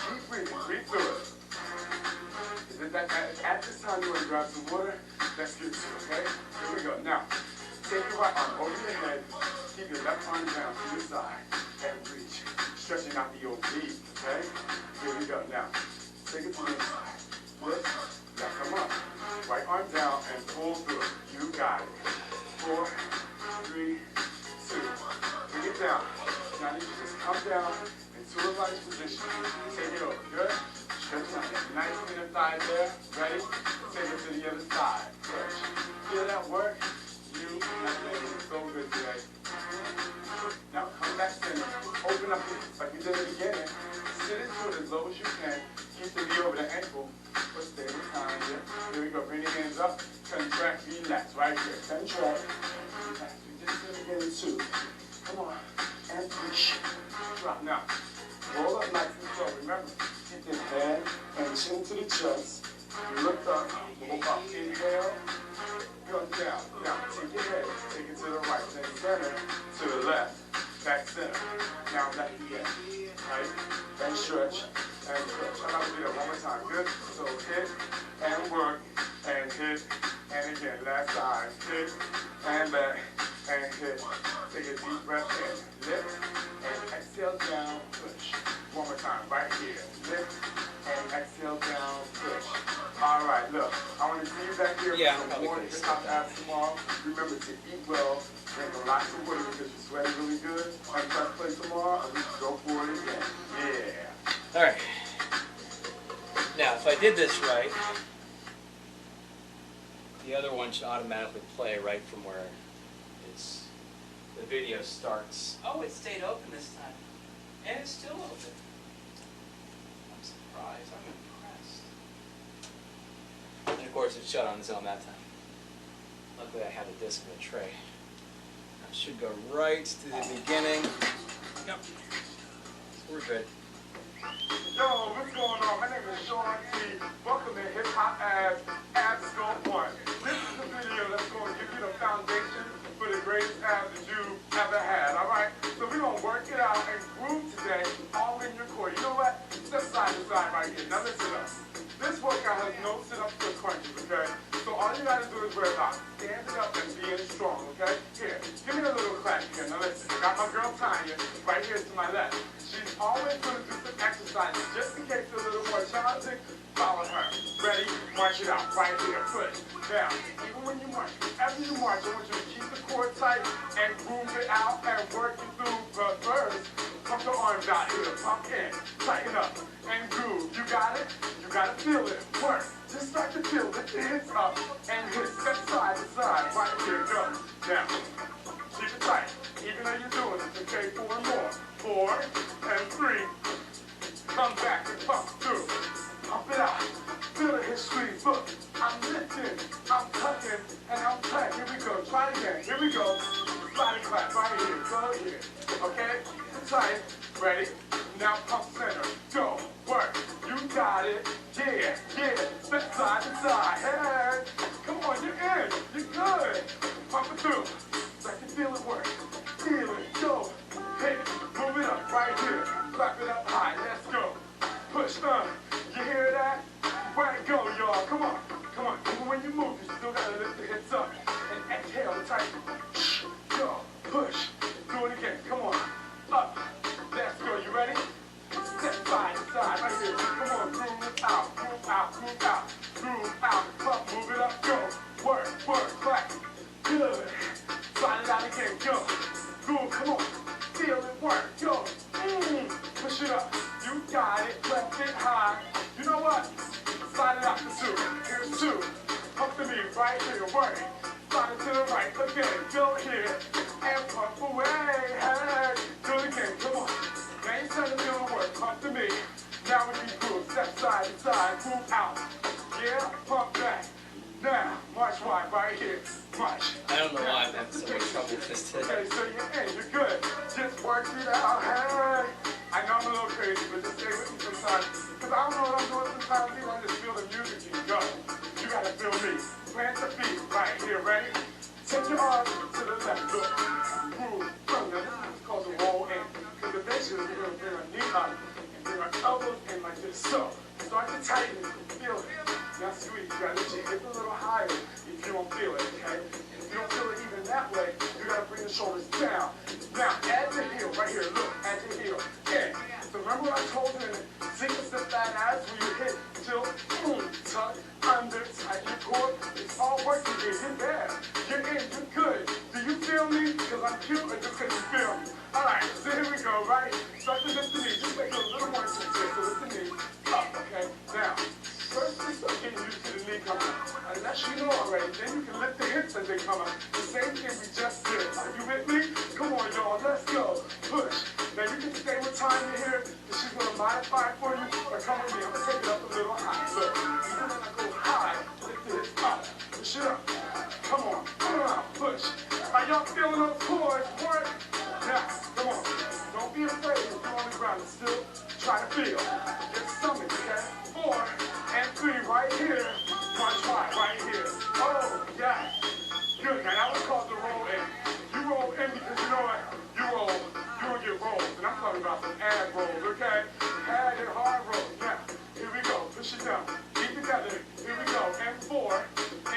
Keep breathing. Breathe through it. At this time you want to grab some water, let's get to it, okay? Here we go. Now, take your right arm over your head. Keep your left arm down to your side and reach. Stretching out the obliques, okay? Here we go. Now, take it to the inside. Lift. Now come up. Right arm down and pull through it. You got it. 4, 3, 2. Bring it down. Now you just come down into a light position. Take it over. Good? Stretch out that nice inner thigh there. Ready? Take it to the other side. Stretch. Feel that work? You have made it so good today. Now come back center. Open up like we did at the beginning. Sit into it as as low as you can. Keep the knee over the ankle, but stay behind it. Here we go. Bring your hands up. Contract, relax. Right here. Contract. Relax. We just did it again, too. Come on. And push. Drop. Now, roll up nice and slow. Remember, keep your head and chin to the chest. Look up. Go up. Inhale. Go down. Now, take your head. Take it to the right. Then center. To the left. Back center. Now left again. Right? And stretch. And stretch. I'm about to do that one more time. Good? So hit and work. And hit. And again. Last side. Hit. And back. And hit. Take a deep breath in. Lift. And exhale down. Push. One more time. Right here. Lift. And exhale down. Push. All right. Look. I want to see you back here for some more hip hop abs tomorrow. Remember to eat well. Drink lots of water because you're sweating really good. And press play tomorrow, and we can go for it again. Yeah. All right. Now, if I did this right, the other one should automatically play right from where the video starts. Oh, it stayed open this time. And it's still open. I'm surprised. I'm impressed. And of course, it shut on its own that time. Luckily, I have a disc in the tray. That should go right to the beginning. Yep. We're good. Yo, what's going on? My name is Sean T. Welcome to Hip Hop Abs, Abs Sculpt 1. This is the video that's going to give you the foundation for the greatest abs that you ever had, alright? So we're going to work it out and groove today all in your core. You know what? Step side to side right here. Now listen up. This workout has no sit-ups or crunches, okay? So all you gotta do is worry about standing up and being strong, okay? Here, give me a little clap here. Now listen, I got my girl Tanya right here to my left. She's always gonna do some exercises just in case they're a little more challenging. Follow her. Ready? March it out right here. Push. Now, even when you march, whenever you march, I want you to keep the core tight and groove it out and work it through. But first, pump the arms out here. Pump in. Tighten up. And groove. You got it? You gotta feel it. Work. Just start to feel it. The hips up and hit step side to side. Right here. Go. Now, keep it tight. Even though you're doing it. Okay, 4 more. 4 and 3. Come back and pump through. Pump it out. Feel the hip squeeze. Look. I'm lifting. I'm tucking. And I'm tight. Here we go. Try it again. Here we go. Slide and clap. Right here. Go here. Okay? Keep it tight. Ready? Now pump center. Go. Work. You got it. Yeah. Yeah. Step side to side. Hey. Come on. You're in. You're good. Pump it through. So I can feel it work. Feel it. Go. Hit. Move it up. Right here. Clap it up high. Let's go. Push. You hear that? Right. Go, y'all. Come on. Come on. Even when you move, you still gotta lift the hips up. And exhale. Tight. Go. Push. Do it again. Come on. Up. Let's go. You ready? Step side to side. Right here. Come on. Groove out. Groove out. Groove out. Groove out. Pump. Move it up. Go. Work. Work. Clap. Good. Slide it out again. Go. Groove. Come on. Feel it. Work. Go. Push it up. You got it. Left it high. You know what? Slide it out for 2. Here's 2. Pump the knee right here. Work. Slide it to the right. Again. Go here. And pump away. Hey. Do it again. Come on. Now you try to do the work. Pump the knee. Now we can groove. Step side to side. Move out. Yeah. Pump back. Now, march wide right here. March. I don't know why I'm having so much trouble with this today. Okay, so you're in. You're good. Just work it out. Hey. I know I'm a little crazy, but just stay with me sometimes. Because I don't know what I'm doing sometimes. You don't just feel the music. You go. You got to feel me. Plant the feet right here. Ready? Take your arms to the left. Look. Groove. Now, this is called the roll in. Because eventually, we're going to bring our knee up and bring our elbows in like this. So, start to tighten it. Feel it. Now, sweet. You got to lift your hip a little higher if you don't feel it, okay? And if you don't feel it even that way, you got to bring the shoulders down. Now, add the heel right here. Look, add the heel. Okay. So remember what I told you in the single step fat abs where you hit, tilt, boom, tuck, under, tighten your core. It's all working here. You're there. You're in. You're good. Do you feel me? Because I'm cute or just because you feel me? All right. So here we go, right? Start to lift the knee. Just make it a little more intense. So lift the knee up, okay? Now, first, we start getting used to the knee coming up. Unless you know already, then you can lift the hips as they come up. The same thing we just did. Are you with me? Come on, y'all. Let's go. Push. Now you can stay with Tanya here, and she's gonna modify it for you, but come with me, I'm gonna take it up a little high. Look, even when I go high, lift it up, push it up. Come on, push. Are y'all feeling those chords? Work. Now, come on. Don't be afraid if you're on the ground. Still try to feel. Your stomach, okay? 4 and 3 right here. 1 try right here. Oh, yeah. Good. Now that was called the roll in. You roll in because you know what? You roll. You don't get rolls. And I'm talking about some ab rolls, okay? Ab and hard rolls. Now, here we go. Push it down. Keep together. Here we go. And 4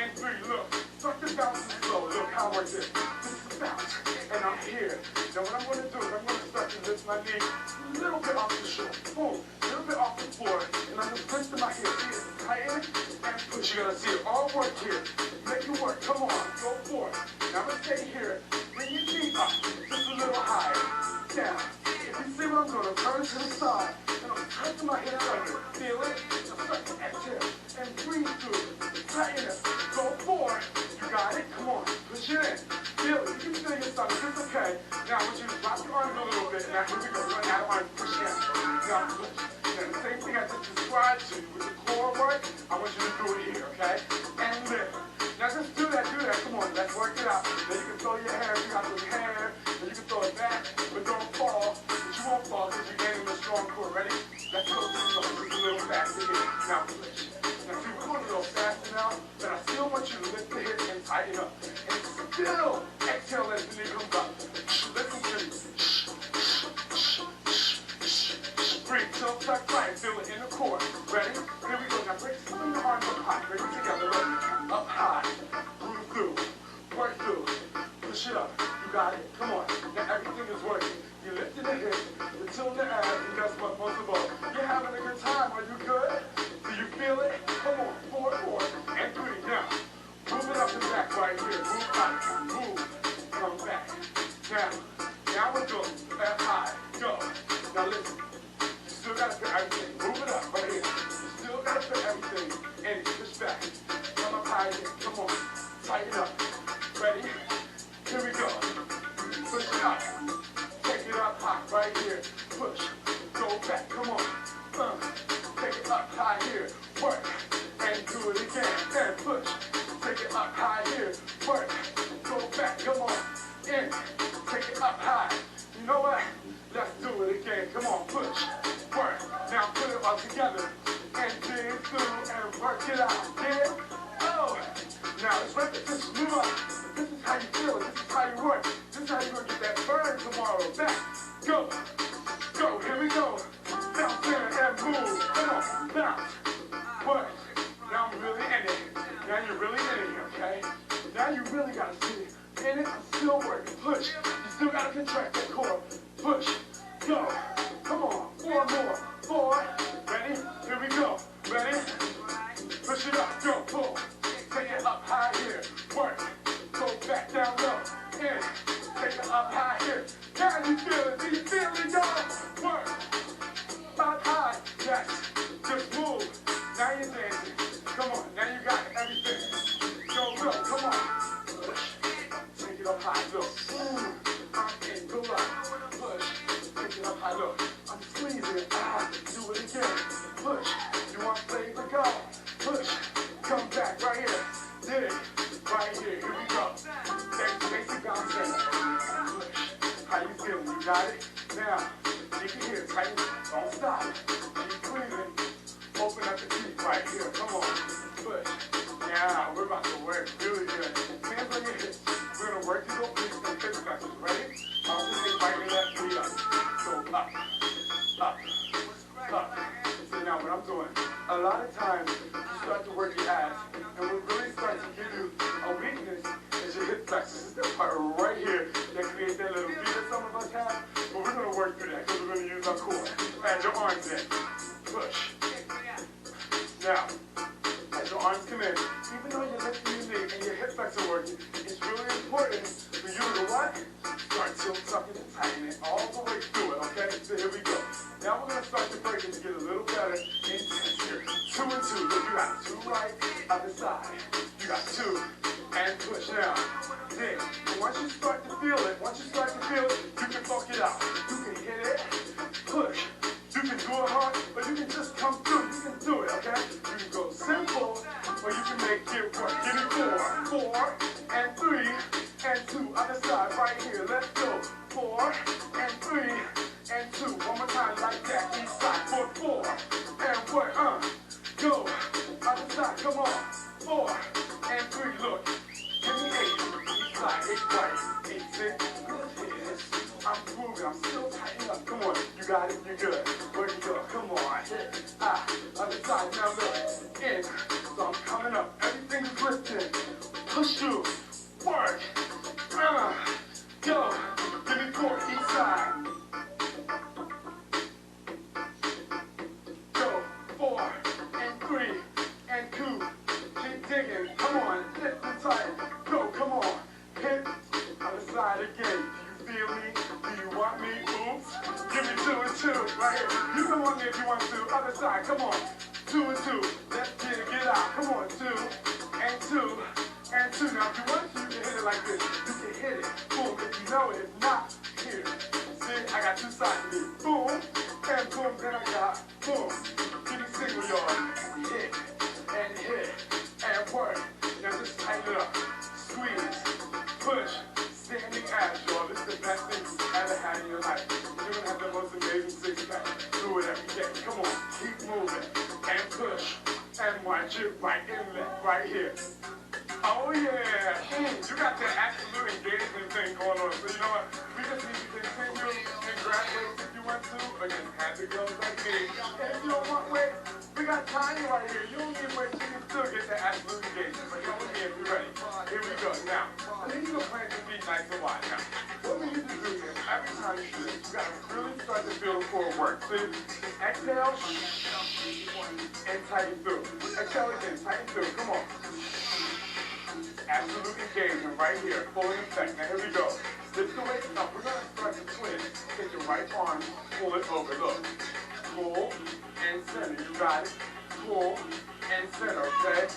and 3. Look. Start to bounce slow. Look how I work this. This is bounce. And I'm here. Now what I'm going to do is I'm going to start to lift my knee a little bit off the shore. Boom. A little bit off the floor. And I'm just lifting my hips. See it? Tighten and push. You're going to see it all work here. Make it work. Come on. Go for it. Now I'm going to stay here. Bring your feet up. Just a little higher. Down. If you see what I'm doing, I'm turning to the side. And I'm touching my hips under. Feel it? Start to exhale. And breathe through. Tighten it. Go for it. You got it. Come on. Push it in. Feel it. You can feel your stomach. It's okay. Now I want you to drop your arms a little bit. Now here we go. We're going to add arms. Push in. Now push. Now the same thing I just described to you with the core work, I want you to do it here, okay? And lift. Now just do that. Come on. Let's work it out. Then you can throw your hair if you got some hair. Then you can throw it back. But don't fall. But you won't fall because you're gaining a strong core. Ready? Let's go. Just a little faster here. Now push. Now see, we're going a little faster now, but I still want you to lift the hips and tighten up. And still exhale as the knee comes up. Listen to me. Breathe. Till tuck right. Feel it in the core. Ready? Here we go. Now bring some of your arms up high. Bring it together. Look. Up high. Breathe through. Work through. Push it up. You got it. Come on. Now everything is working. You're lifting the hips. You're tilting the abs. And guess what? Most of all, you're having a good time. Are you good? Do you feel it? Come on. 4 and 3. Now, move it up and back right here. Move back. Move. Come back. Now we're going. That high. Go. Now listen. You still got to fit everything. Move it up right here. You still got to fit everything. And push back. Come up high again. Come on. Tighten up. Ready? Here we go. Push it up. Take it up high right here. Push. Go back. Come on. Take it up high here. Work. And do it again. And push. Take it up high here. Work. Go back. Come on. In. Take it up high. You know what? Let's do it again. Come on. Push. Work. Now put it all together. And dig through and work it out. Yeah? Oh. Now it's repetition. Move up. This is how you feel it. This is how you work. This is how you're going to get that burn tomorrow. Back. Go. Go. Here we go. Bounce in and move. Come on. Bounce. Work. Now I'm really in it. Now you're really in it here, okay? Now you really got to see it. In it, I'm still working. Push. You still got to contract that core. Push. Go. Come on. 4 more. 4. Ready? Here we go. Ready? Push it up. Go. Pull. Take it up high here. Work. Go back down low. In. Take it up high here. Now you feel it. Do you feel it, y'all? Work. Up high. Yes. Just move. Now you're dancing. Come on. Now you got everything. Go. Come on. Push. Take it up high. Look. I'm in. Go up. Push. Take it up high. Look. I'm squeezing it. Do it again. Push. You want flavor? Go. Push. Come back right here. Dig. Right here. Here we go. Basic bounce in. Push. How you feeling? You got it? Now, you can hear it. Tighten. Don't stop. Keep breathing. Open up the feet right here. Come on. Push. Now, we're about to work really good. Hands on your hips. We're going to work these obliques and hip flexors. Ready? Alternate right and left knee up. So up. Up. Up. So now what I'm doing, a lot of times you start to work your ass, and what really starts to give you a weakness is your hip flexors. This part right here that creates that little beat that some of us have. But we're going to work through that because we're going to use our core. Add your arms in. Push. Now, as your arms come in, even though you're lifting your knee and your hip flexors are working, it's really important for you to what? Start tilt tucking and tightening it all the way through it, okay? So here we go. Now we're going to start to break it to get a little better intense here. 2 and 2. Look, you got 2 right, other side. You got 2. and push. Now, then, once you start to feel it, you can fuck it out. You can hit it, push. You can do it hard, or you can just come through. You can do it, okay? You can go simple, or you can make it work. Give me 4, 4, and 3, and 2. Other side, right here. Let's go. 4, and 3, and 2. One more time like that. Each side for 4, and work. Go. Other side, come on. 4, and 3. Look. Give me 8. Each side. 8 right. 8, 6. Yes. I'm moving. I'm still tightening up. Come on. You got it. You're good. Where you go? Come on. Other side. Now look. In. So I'm coming up. Everything is lifting. Push through. Work. Go. Give me 4 each side. Go. 4 and 3 and 2. Keep digging. Come on. Lift and tight. Go. Come on. Hit. Other side again. Do you feel me? Do you want me? Oops. Give me 2 and 2. Right here. You come on me if you want to. Other side. Come on. 2 and 2. Let's get it. Get out. Come on. 2 and 2 and 2. Now if you want to, you can hit it like this. You can hit it. Boom. If you know it. If not, here. See, I got 2 sides to me. Boom. And boom. Then I got boom. Give me single yard. Hit. And work. Now just tighten it up. Squeeze. Push. Standing abs, y'all. This is the best thing you've ever had in your life. You're going to have the most amazing six-pack. Do it every day. Come on. Keep moving. And push. And watch it right in there. Right here. Oh, yeah. You got that absolute engagement thing going on. So, you know what? We just need to continue and grab weights if you want to. Or just have the girls like me. And if you don't want weights, we got Tiny right here. You don't need weights. You can still get the absolute engagement. But come with me if you're ready. Here we go. Now, I need you to plant your feet nice and wide. Now, what we need to do is, every time you do this, you got to really start to feel the core work. See? Exhale. And tighten through. Exhale again. Tighten through. Come on. Absolute engagement right here, full in effect. Now here we go. Lift the weight up. We're going to start to twist. Take your right arm, pull it over. Look. Pull and center. You got it. Pull and center, okay?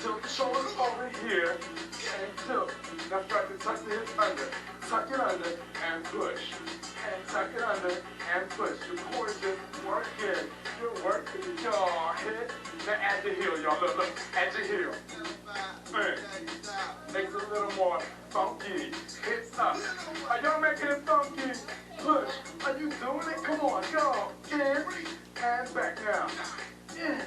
Tilt the shoulders over here and tilt. Now start to tuck the hips under. Tuck it under and push. And tuck it under and push. Your core is just working. You're working your hip. Now add the heel, y'all. Look, look. Add your heel. Makes it a little more funky. Hips up. Are y'all making it funky? Push. Are you doing it? Come on, go. In and back now. In.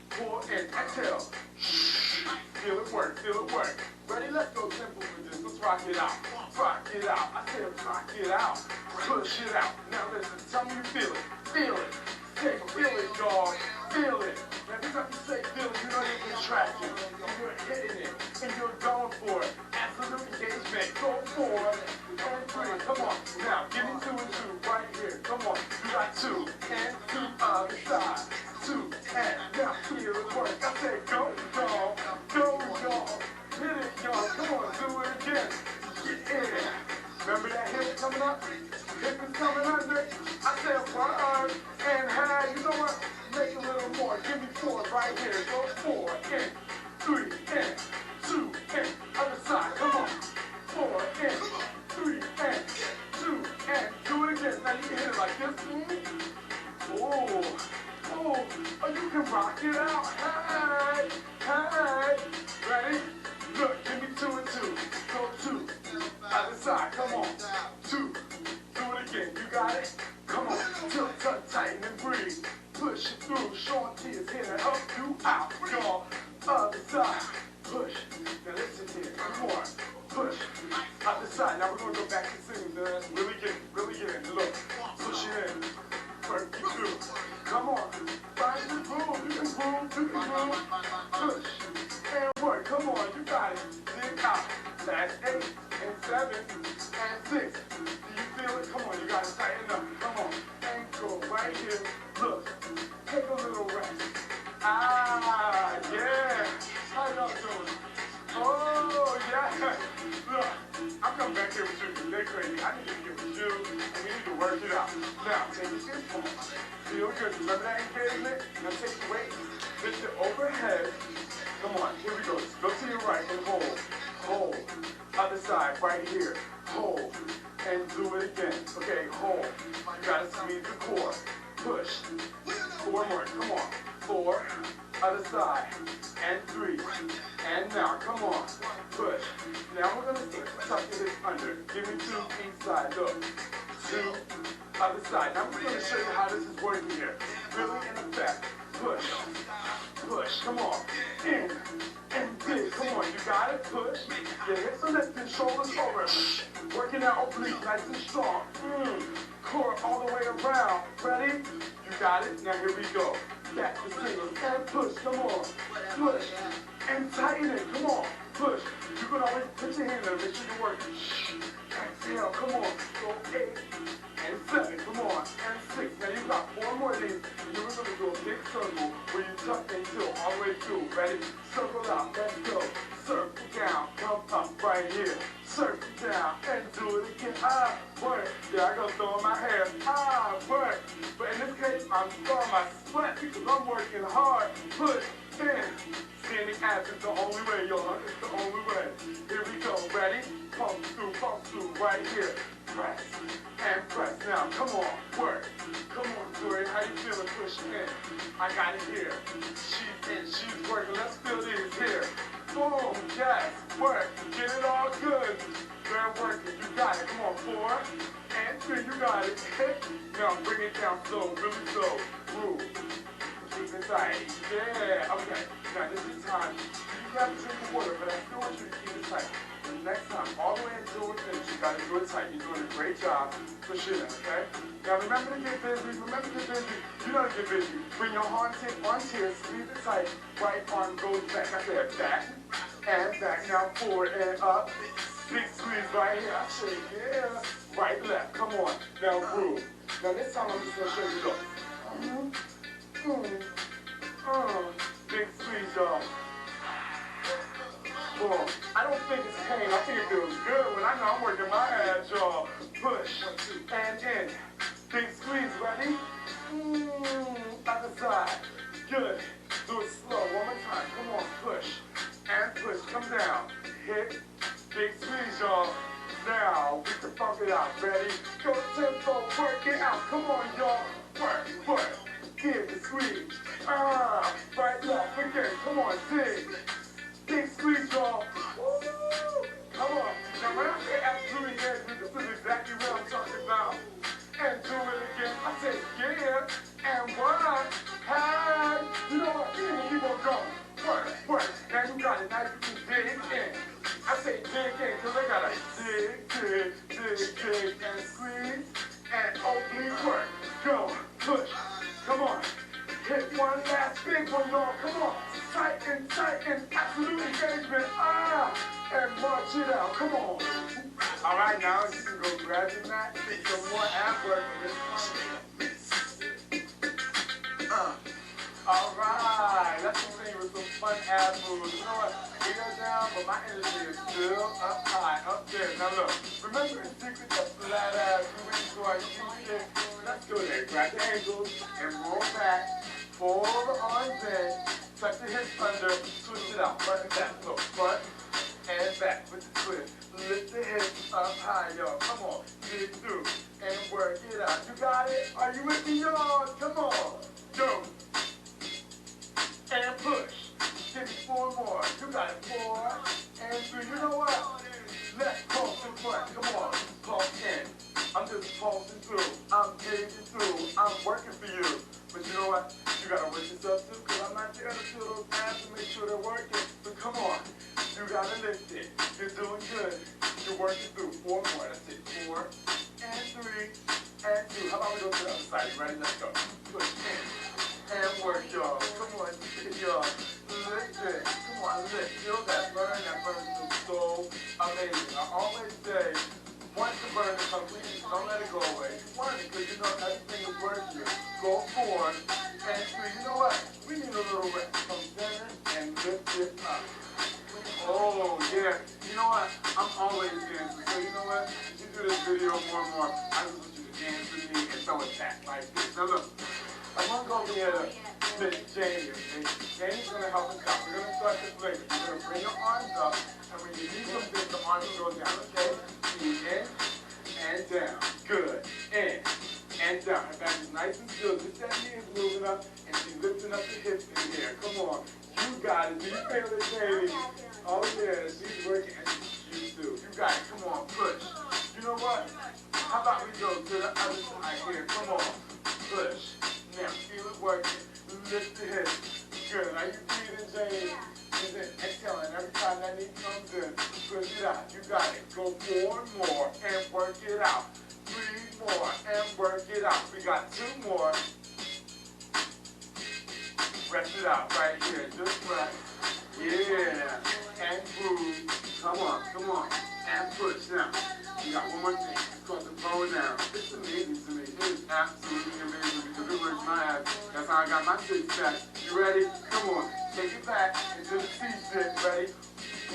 Pull in. Exhale. Feel it work. Feel it work. Ready? Let's go simple with this. Let's rock it out. Rock it out. I said rock it out. Push it out. Now listen. Tell me you feel it. Feel it. Feel it, y'all. Feel it. Every time you say feel it, you know you're contracting. And you're hitting it. And you're going for it. Absolute engagement. Go for it. And 3. Come on. Now, give me 2 and 2 right here. Come on. You got 2 and 2 other side. 2 and now feel it work. I said go, y'all. Go, y'all. Hit it, y'all. Come on. Do it again. Get in. Remember that hip coming up? Hip is coming under. I said 1 and hey, you know what? Make a little more. Give me 4 right here. Go 4 and 3 and 2 and other side. Come on. 4 and 3 and 2 and do it again. Now you can hit it like this. Oh, you can rock it out. Hey. Ready? Look, give me 2 and 2. Go 2. Other side. Come on. 2. Do it again. You got it? Come on. Tilt, tuck, tighten, and breathe. Push it through. Showing kids here to help you out. Y'all. Other side. Push. Now listen here. Come on. Push. Other side. Now we're going to go back to singing. Really get in. Look. Push it in. Work you through. Come on. Find the groove. You can groove. Push. And work. Come on. You got it. Dig out. That's 8 and 7 and 6. Do you feel it? Come on. You got to tighten up. Come on. And go right here. Look. Take a little rest. Yeah. How y'all doing? Oh, yeah. Look, I'm coming back here with you. Day3. I need to get with you, and we need to work it out. Now, take it this point. Feel good. Remember that engagement? Now take the weight. Lift it overhead. Come on. Here we go. Go to your right and hold. Other side, right here. Hold. And do it again. Okay, hold. You gotta squeeze the core. Push. 4 more. Come on. 4. Other side. And 3. And now, come on. Push. Now we're gonna tuck your hips under. Give me 2 each side. Look. 2. Other side. Now we're gonna show you how this is working here. Really in effect. Push. Push. Come on. In. And dig. Come on. You got it. Push. Your hips are lifted. Shoulders over. Working out oblique. Nice and strong. Core all the way around. Ready? You got it. Now here we go. Back to singles. And push. Come on. Push. And tighten it. Come on. Push. You can always put your hand there. Make sure you're working. Exhale. Come on. Go 8. And 7, come on, and 6. Now you got 4 more of these, and you're gonna do a big circle where you tuck and tilt all the way through. Ready? Circle out, let's go. Circle down, come up right here. Circle down, and do it again. Work. Yeah, I gotta throw in my hair. Work. But in this case, I'm throwing my sweat because I'm working hard. Push, in. Standing abs is the only way, y'all. It's the only way. Here we go. Ready? Pump through, right here. Press and press. Now, come on, work. Come on, Tori. How you feeling? Push in. I got it here. She's in. She's working. Let's feel these here. Boom. Yes. Work. Get it all good. They're working. You got it. Come on. 4 and 3. You got it. Now, bring it down slow. Really slow. Move. Keep it tight. Yeah. Okay. Now, this is time. You got to drink the water, but I still want you to keep it tight. Next time, all the way until we're finished, you gotta do it tight. You're doing a great job. Push it in, okay? Now remember to get busy. Remember to get busy. You know to get busy. Bring your arm tip on here, squeeze it tight. Right arm goes back. I said back and back. Now forward and up. Big squeeze right here. I say yeah. Right, left. Come on. Now groove. Now this time I'm just gonna show you. Look. Big squeeze, y'all. Boom. I don't think it's pain. I think it feels good when I know I'm working my ass, y'all. Push and in. Big squeeze. Ready? Other side. Good. Do it slow. One more time. Come on. Push and push. Come down. Hit. Big squeeze, y'all. Now we can funk it out. Ready? Go tempo. Work it out. Come on, y'all. Work. Give the squeeze. Right, left. Again. Come on. Dig. Big squeeze, y'all. Woo! Come on. Now, when I say absolutely yes, this is exactly what I'm talking about. And do it again. I say yeah. And what? Hey. You know what? You need to keep on going. Work. Now you got it. Now you can dig in. I say dig in because I got to dig, and squeeze, and oblique work. Go. Push. Come on. Hit one last big one, y'all. Come on. Tight and absolute engagement. And march it out. Come on. All right, now you can go grab your mat. Some more ab work. All right. Let's continue with some fun ab moves. You know what? We go down, but my energy is still up high, up there. Now look. Remember the secret of flat abs. You went to our YouTube. Let's go there. Grab the ankles and roll back. Pull the arms in. Tuck the hips under, switch it out, front and back, so front and back with the twist. Lift the hips up high, y'all. Come on, get through and work it out. You got it? Are you with me, y'all? Come on, go. And push. Give me 4 more. You got it, 4 and 3. You know what? Let's pulse in front. Come on, pulse in. I'm just pulsing through. I'm gauging through. I'm working for you. But you know what? You gotta work yourself too, because I'm not there to feel those abs and make sure they're working. So come on. You gotta lift it. You're doing good. You're working through. 4 more. That's it. 4 and 3 and 2. How about we go to the other side? You ready? Let's go. Push in and work, y'all. Come on, y'all. Lift it. Come on, lift. Feel that burn. That burn is so amazing. I always say, once the burn is complete, don't let it go away. You want it because you know everything is working. Go 4 and 3. You know what? We need a little rest. Come center and lift it up. Oh, yeah. You know what? I'm always dancing. So you know what? You do this video more and more. I just want you to dance with me and throw it back like this. Now look. I'm going to go over here to Miss Jamie. Jamie's going to help us out. We're going to start this later. You're going to bring your arms up. And when your knees are bent, the arms time we go down, okay? Feet in and down. Good. In and down. Her back is nice and still. Just that knee is moving up and she's lifting up the hips in here. Come on. You got it. Do you feel it, baby? Oh yeah, she's working and you too. You got it. Come on, push. You know what? How about we go to the other side here? Come on. Push. Now feel it working. Lift the hips. Good. Are you breathing, Jane? And then exhaling. Every time that knee comes in, push it out. You got it. Go 4 more and work it out. 3 more and work it out. We got 2 more. Rest it out right here. Just rest. Yeah. And breathe. Come on. Come on. And push now. We got one more thing. It's called the bow down. It's amazing to me. It is absolutely amazing because it works my ass. That's how I got my six-pack. You ready? Come on. Take it back into the C-sit. Ready?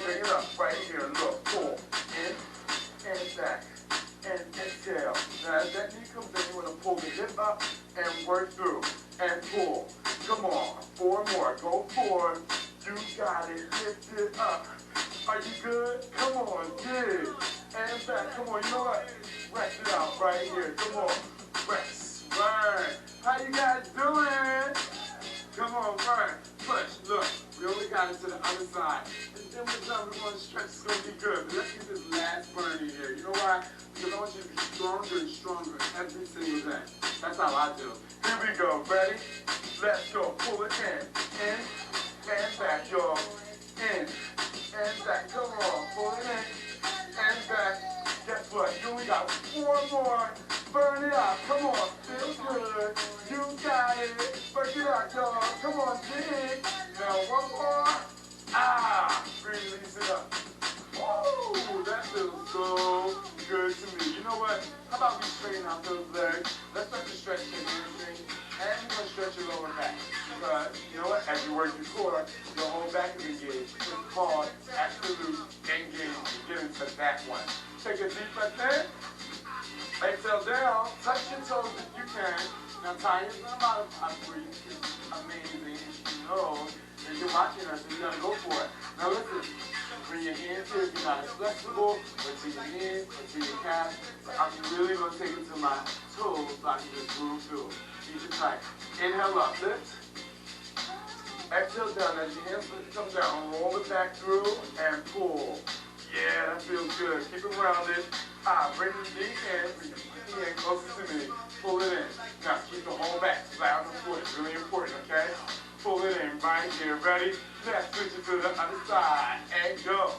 Bring it up right here. Look. Pull. In and back. And exhale. Now as that knee comes in, you want to pull the hip up and work through. And pull. Come on. 4 more. Go forward. You got it. Lift it up. Are you good? Come on. Dig. And back. Come on. You know what? Rest it out right here. Come on. Rest. Burn. How you guys doing? Come on. Burn. Push. Look. We only got it to the other side. And then we're done. We're going to stretch. It's going to be good. But let's get this last burn in here. You know why? Because I want you to be stronger and stronger every single day. That's how I do. Here we go. Ready? Let's go. Pull it in. In and back, y'all. In and back. Come on. Pull it in and back. Guess what? You only got 4 more. Burn it out. Come on. Feel good. You got it. Work it out, y'all. Come on, dig. Now 1 more. Release it up. Woo! That feels so good to me. You know what? How about we straighten out those legs? Let's start to stretch your hamstring. And you're going to stretch your lower back. But you know what? As you work your core, your whole back is engaged. It's called absolute engagement. Get into that one. Take a deep breath in. Exhale down. Touch your toes if you can. Now tie your bottom part for you. It's amazing. You know that you're watching us and you're going to go for it. Now listen. Bring your hands here if you're not as flexible, or to your knees, or to your calf. But I'm really going to take it to my toes so I can just move through. Keep it tight. Inhale up, lift. Exhale down. As your hands come down, roll it back through and pull. Yeah, that feels good. Keep it rounded. Bring the knee in. Bring your knee in closer to me. Pull it in. Now keep the whole back flat on the floor. It's really important, okay? Pull it in right here. Ready? Let's switch it to the other side. And go.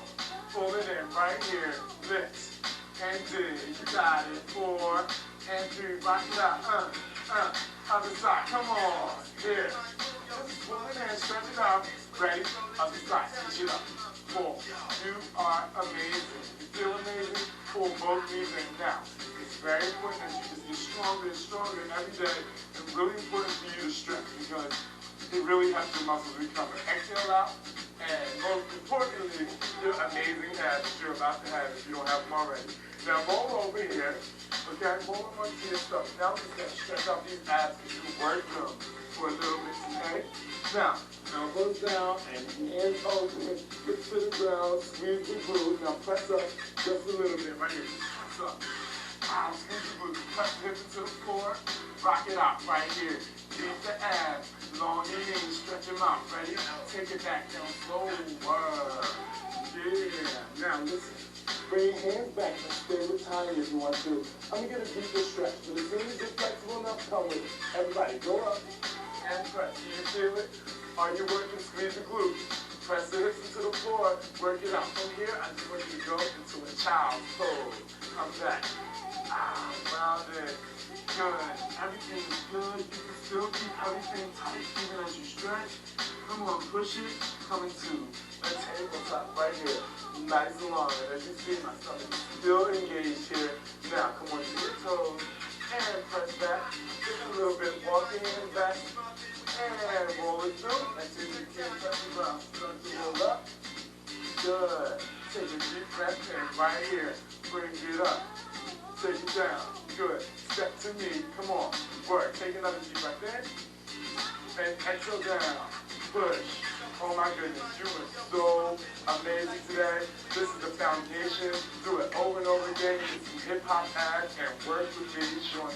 Pull it in right here. Lift. And dig. You got it. 4 and 3. Rock it out. Other side. Come on. Here. Just pull it in. Stretch it out. Ready? Other side. Switch it up. 4. You are amazing. You feel amazing? Pull both knees in now. It's very important that you just get stronger and stronger every day. It's really important for you to stretch because it really helps your muscles recover. Exhale out, and most importantly, your amazing abs that you're about to have if you don't have them already. Now roll over here, okay? Roll them onto your stomach. Now we're going to stretch out these abs as you work them for a little bit, okay? Now, elbows down and hands open, get to the ground, squeeze the glutes. Now press up just a little bit right here. Press up. Squeeze the glutes. Press the hips into the floor. Rock it out right here. Keep the abs. Long your knees, stretch them out. Ready? Take it back down slow. Yeah. Now listen. Bring your hands back and stay retired if you want to. I'm going to get a deeper stretch. But as soon as you're flexible enough, come with it. Everybody, go up and press. Do you feel it? Are you working? Squeeze the glutes. Press the hips into the floor. Work it out. From here, I just want you to go into a child's pose. Come back. Rounded. Good. Everything is good. You can still keep everything tight even as you stretch. Come on, push it. Come into a tabletop right here. Nice and long. And as you see, my stomach is still engaged here. Now, come on to your toes. And press back. Just a little bit. Walk your hands back. And roll it through. As soon as you can, touch the ground. Start to roll up. Good. Take a deep breath in right here. Bring it up. Take it down. Good. Step to me. Come on. Work. Take another deep breath in. And exhale down. Push. Oh my goodness, you were so amazing today. This is the foundation. Do it over and over again. Get some hip hop acts and work with me, showing.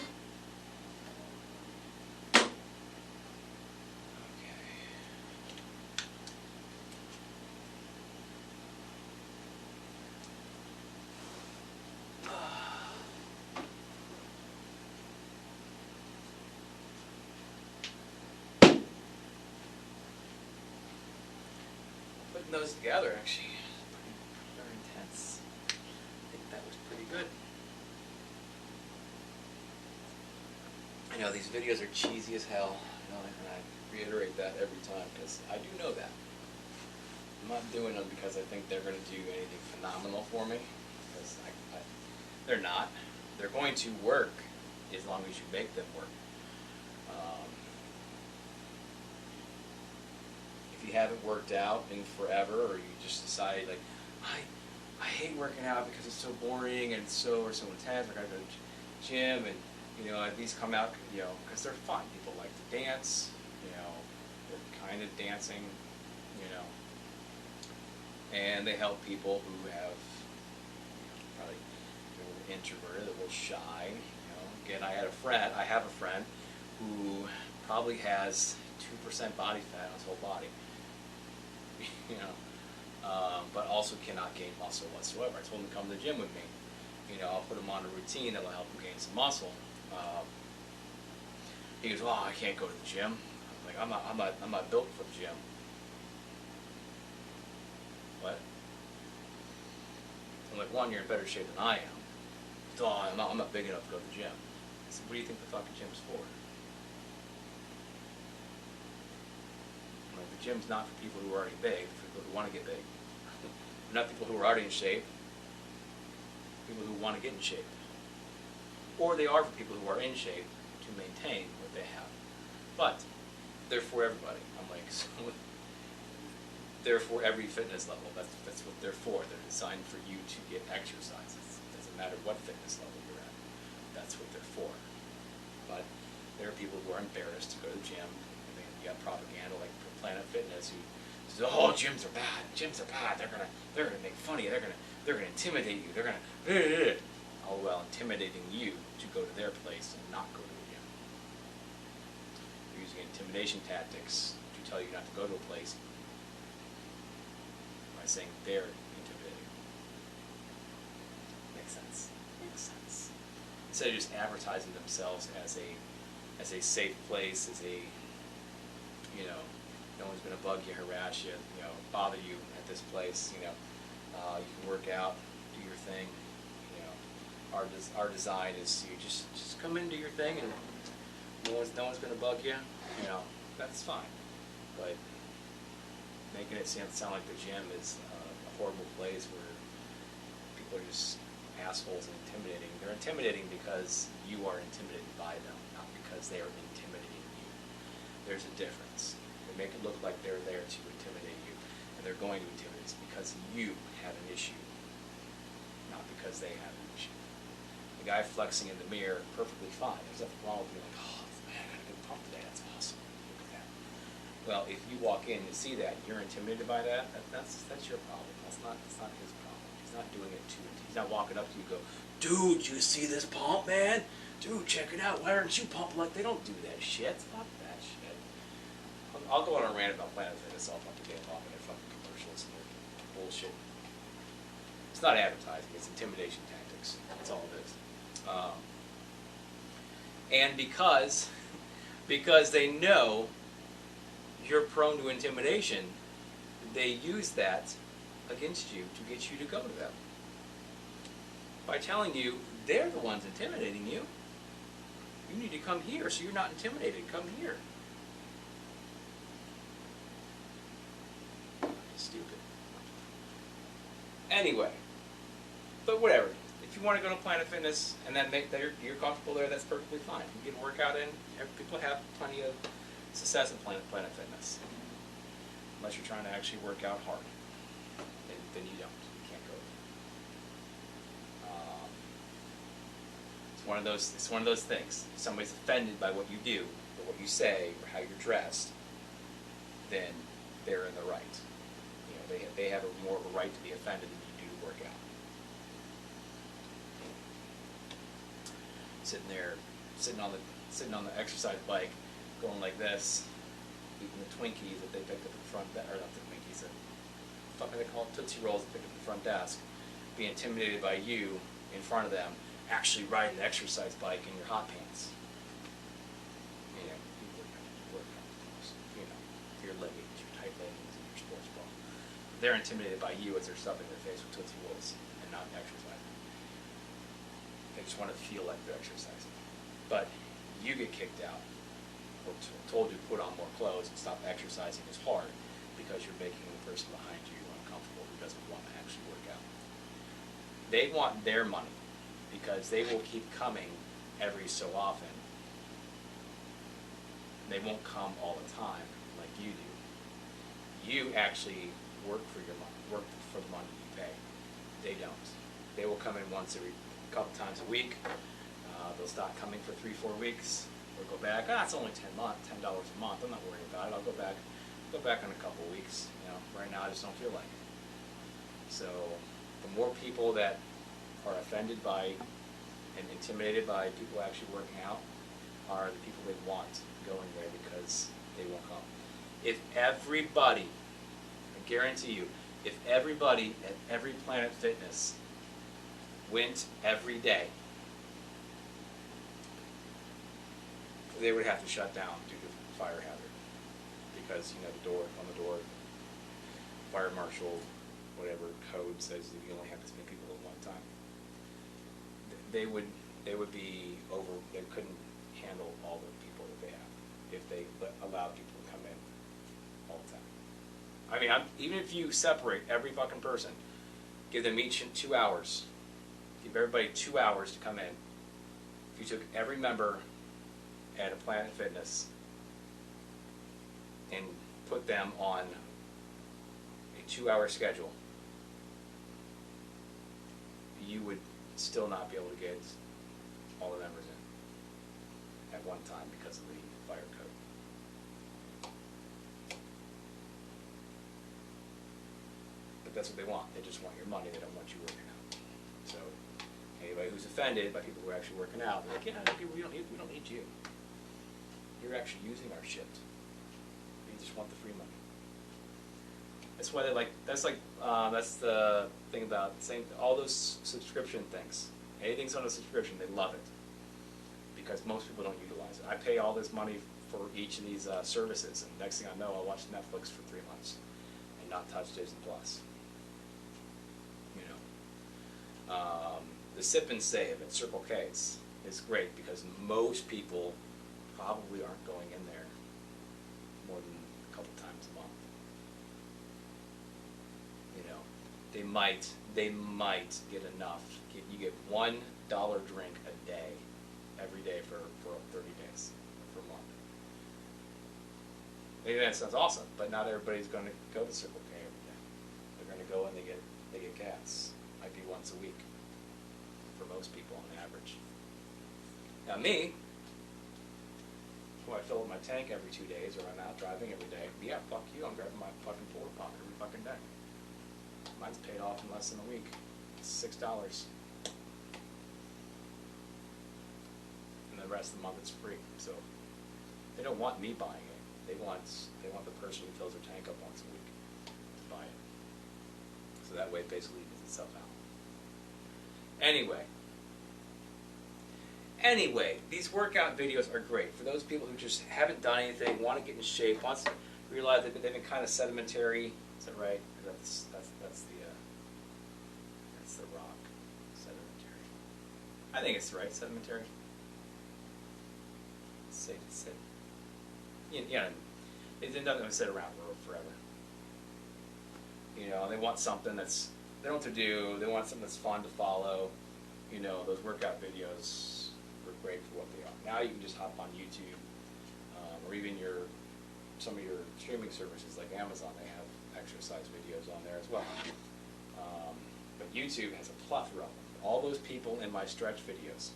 Putting those together actually very intense. I think that was pretty good. I know these videos are cheesy as hell, you know, and I reiterate that every time because I do know that. I'm not doing them because I think they're going to do anything phenomenal for me, because they're not. They're going to work as long as you make them work. If you haven't worked out in forever, or you just decide like, I hate working out because it's so boring and it's so intense. I gotta go to the gym, and you know, these come out, you know, because they're fun. People like to dance, you know, they're kind of dancing, you know, and they help people who have, you know, probably a little introverted, a little shy. You know, again, I have a friend who probably has 2% body fat on his whole body. You know, but also cannot gain muscle whatsoever. I told him to come to the gym with me. You know, I'll put him on a routine that will help him gain some muscle. He goes, "Oh, I can't go to the gym." I'm like, I'm not built for the gym." What? I'm like, "One, you're in better shape than I am." He goes, "Oh, I'm not big enough to go to the gym." I said, "What do you think the fucking gym's for?" The gym's not for people who are already big, it's for people who want to get big. Not people who are already in shape, people who want to get in shape. Or they are for people who are in shape to maintain what they have. But they're for everybody. I'm like, so they're for every fitness level. That's what they're for. They're designed for you to get exercise. It doesn't matter what fitness level you're at. That's what they're for. But there are people who are embarrassed to go to the gym. You got propaganda like Planet Fitness who says, "Oh, gyms are bad. Gyms are bad. They're gonna make fun of you. They're gonna intimidate you. They're gonna all while intimidating you to go to their place and not go to the gym. They're using intimidation tactics to tell you not to go to a place by saying they're intimidating. Makes sense. Makes sense. Instead of just advertising themselves as a safe place, as a, you know, no one's going to bug you, harass you, you know, bother you at this place. You know, you can work out, do your thing. You know, our design is you just come in, do your thing, and no one's going to bug you. You know, that's fine. But making it sound like the gym is a horrible place where people are just assholes and intimidating. They're intimidating because you are intimidated by them, not because they are intimidating you. There's a difference. They make it look like they're there to intimidate you, and they're going to intimidate us because you have an issue, not because they have an issue. The guy flexing in the mirror, perfectly fine. There's nothing wrong with being like, "Oh man, I got a good pump today. That's awesome. Look at that." Well, if you walk in and see that, you're intimidated by that. That's your problem. That's not his problem. He's not doing it to. He's not walking up to you and go, "Dude, you see this pump, man? Dude, check it out. Why aren't you pumping like?" They don't do that shit. Fuck that shit. I'll go on a rant about Planet Fitness all fucking day long and their fucking commercials and their bullshit. It's not advertising, it's intimidation tactics. That's all it is. And because they know you're prone to intimidation, they use that against you to get you to go to them. By telling you they're the ones intimidating you. You need to come here so you're not intimidated. Come here. Stupid. Anyway, but whatever. If you want to go to Planet Fitness and then make that you're comfortable there, that's perfectly fine. You get a workout in. People have plenty of success in Planet Fitness, unless you're trying to actually work out hard. Then you don't. You can't go. It's one of those things. If somebody's offended by what you do, or what you say, or how you're dressed, then they're in the right. You know, they have more of a right to be offended than you do to work out. Sitting there, sitting on the exercise bike, going like this, eating the Twinkies that they picked up at the front, or not the Twinkies, the fuck are they called, Tootsie Rolls that picked up at the front desk, be intimidated by you in front of them, actually riding an exercise bike in your hot pants. You know, your leggings, your tight leggings, and your sports bra. They're intimidated by you as they're stuffing their face with Tootsie Rolls and not exercising. They just want to feel like they're exercising. But you get kicked out or told to put on more clothes and stop exercising as hard because you're making the person behind you uncomfortable who doesn't want to actually work out. They want their money because they will keep coming every so often. They won't come all the time like you do. You actually work for your money, work for the money you pay. They don't. They will come in once every couple times a week. They'll stop coming for 3-4 weeks. They'll go back. It's only $10 a month. I'm not worried about it. I'll go back in a couple of weeks. You know, right now I just don't feel like it. So the more people that are offended by and intimidated by people actually working out are the people they want going there because they won't come. If everybody, I guarantee you, if everybody at every Planet Fitness went every day, they would have to shut down due to fire hazard because, you know, on the door, fire marshal, whatever code says that you only have this many people at one time. They would be over. They couldn't handle all the people that they have if they allowed people to come in all the time. I mean, even if you separate every fucking person, give them each 2 hours, give everybody 2 hours to come in. If you took every member at a Planet Fitness and put them on a 2-hour schedule, you would still not be able to get all the members in at one time because of the fire code. But that's what they want. They just want your money. They don't want you working out. So anybody who's offended by people who are actually working out, they're like, yeah, we don't need you. You're actually using our shit. You just want the free money. That's why they like. That's the thing about all those subscription things. Anything's on a subscription, they love it because most people don't utilize it. I pay all this money for each of these services, and next thing I know, I'll watch Netflix for 3 months and not touch Disney Plus. You know, the Sip and Save at Circle K's is great because most people probably aren't going in there more than a couple times a month. You know, they might get enough. You get $1 drink a day, every day for 30 days, for a month. Maybe that sounds awesome, but not everybody's going to go to Circle K every day. They're going to go and they get gas, might be once a week for most people on average. Now me, when I fill up my tank every 2 days or I'm out driving every day, yeah, fuck you, I'm grabbing my fucking porta potty every fucking day. Mine's paid off in less than a week. It's $6. And the rest of the month it's free. So they don't want me buying it. They want the person who fills their tank up once a week to buy it. So that way it basically evens itself out. Anyway, these workout videos are great for those people who just haven't done anything, want to get in shape, want to realize that they've been kind of sedimentary. Is that right? That's the rock. Sedimentary. I think it's right. Sedimentary. Say. Yeah. They're not going to sit around forever. You know, they want something they don't have to do. They want something that's fun to follow. You know, those workout videos are great for what they are. Now you can just hop on YouTube, or even some of your streaming services like Amazon. They have exercise videos on there as well. But YouTube has a plethora of them. All those people in my stretch videos,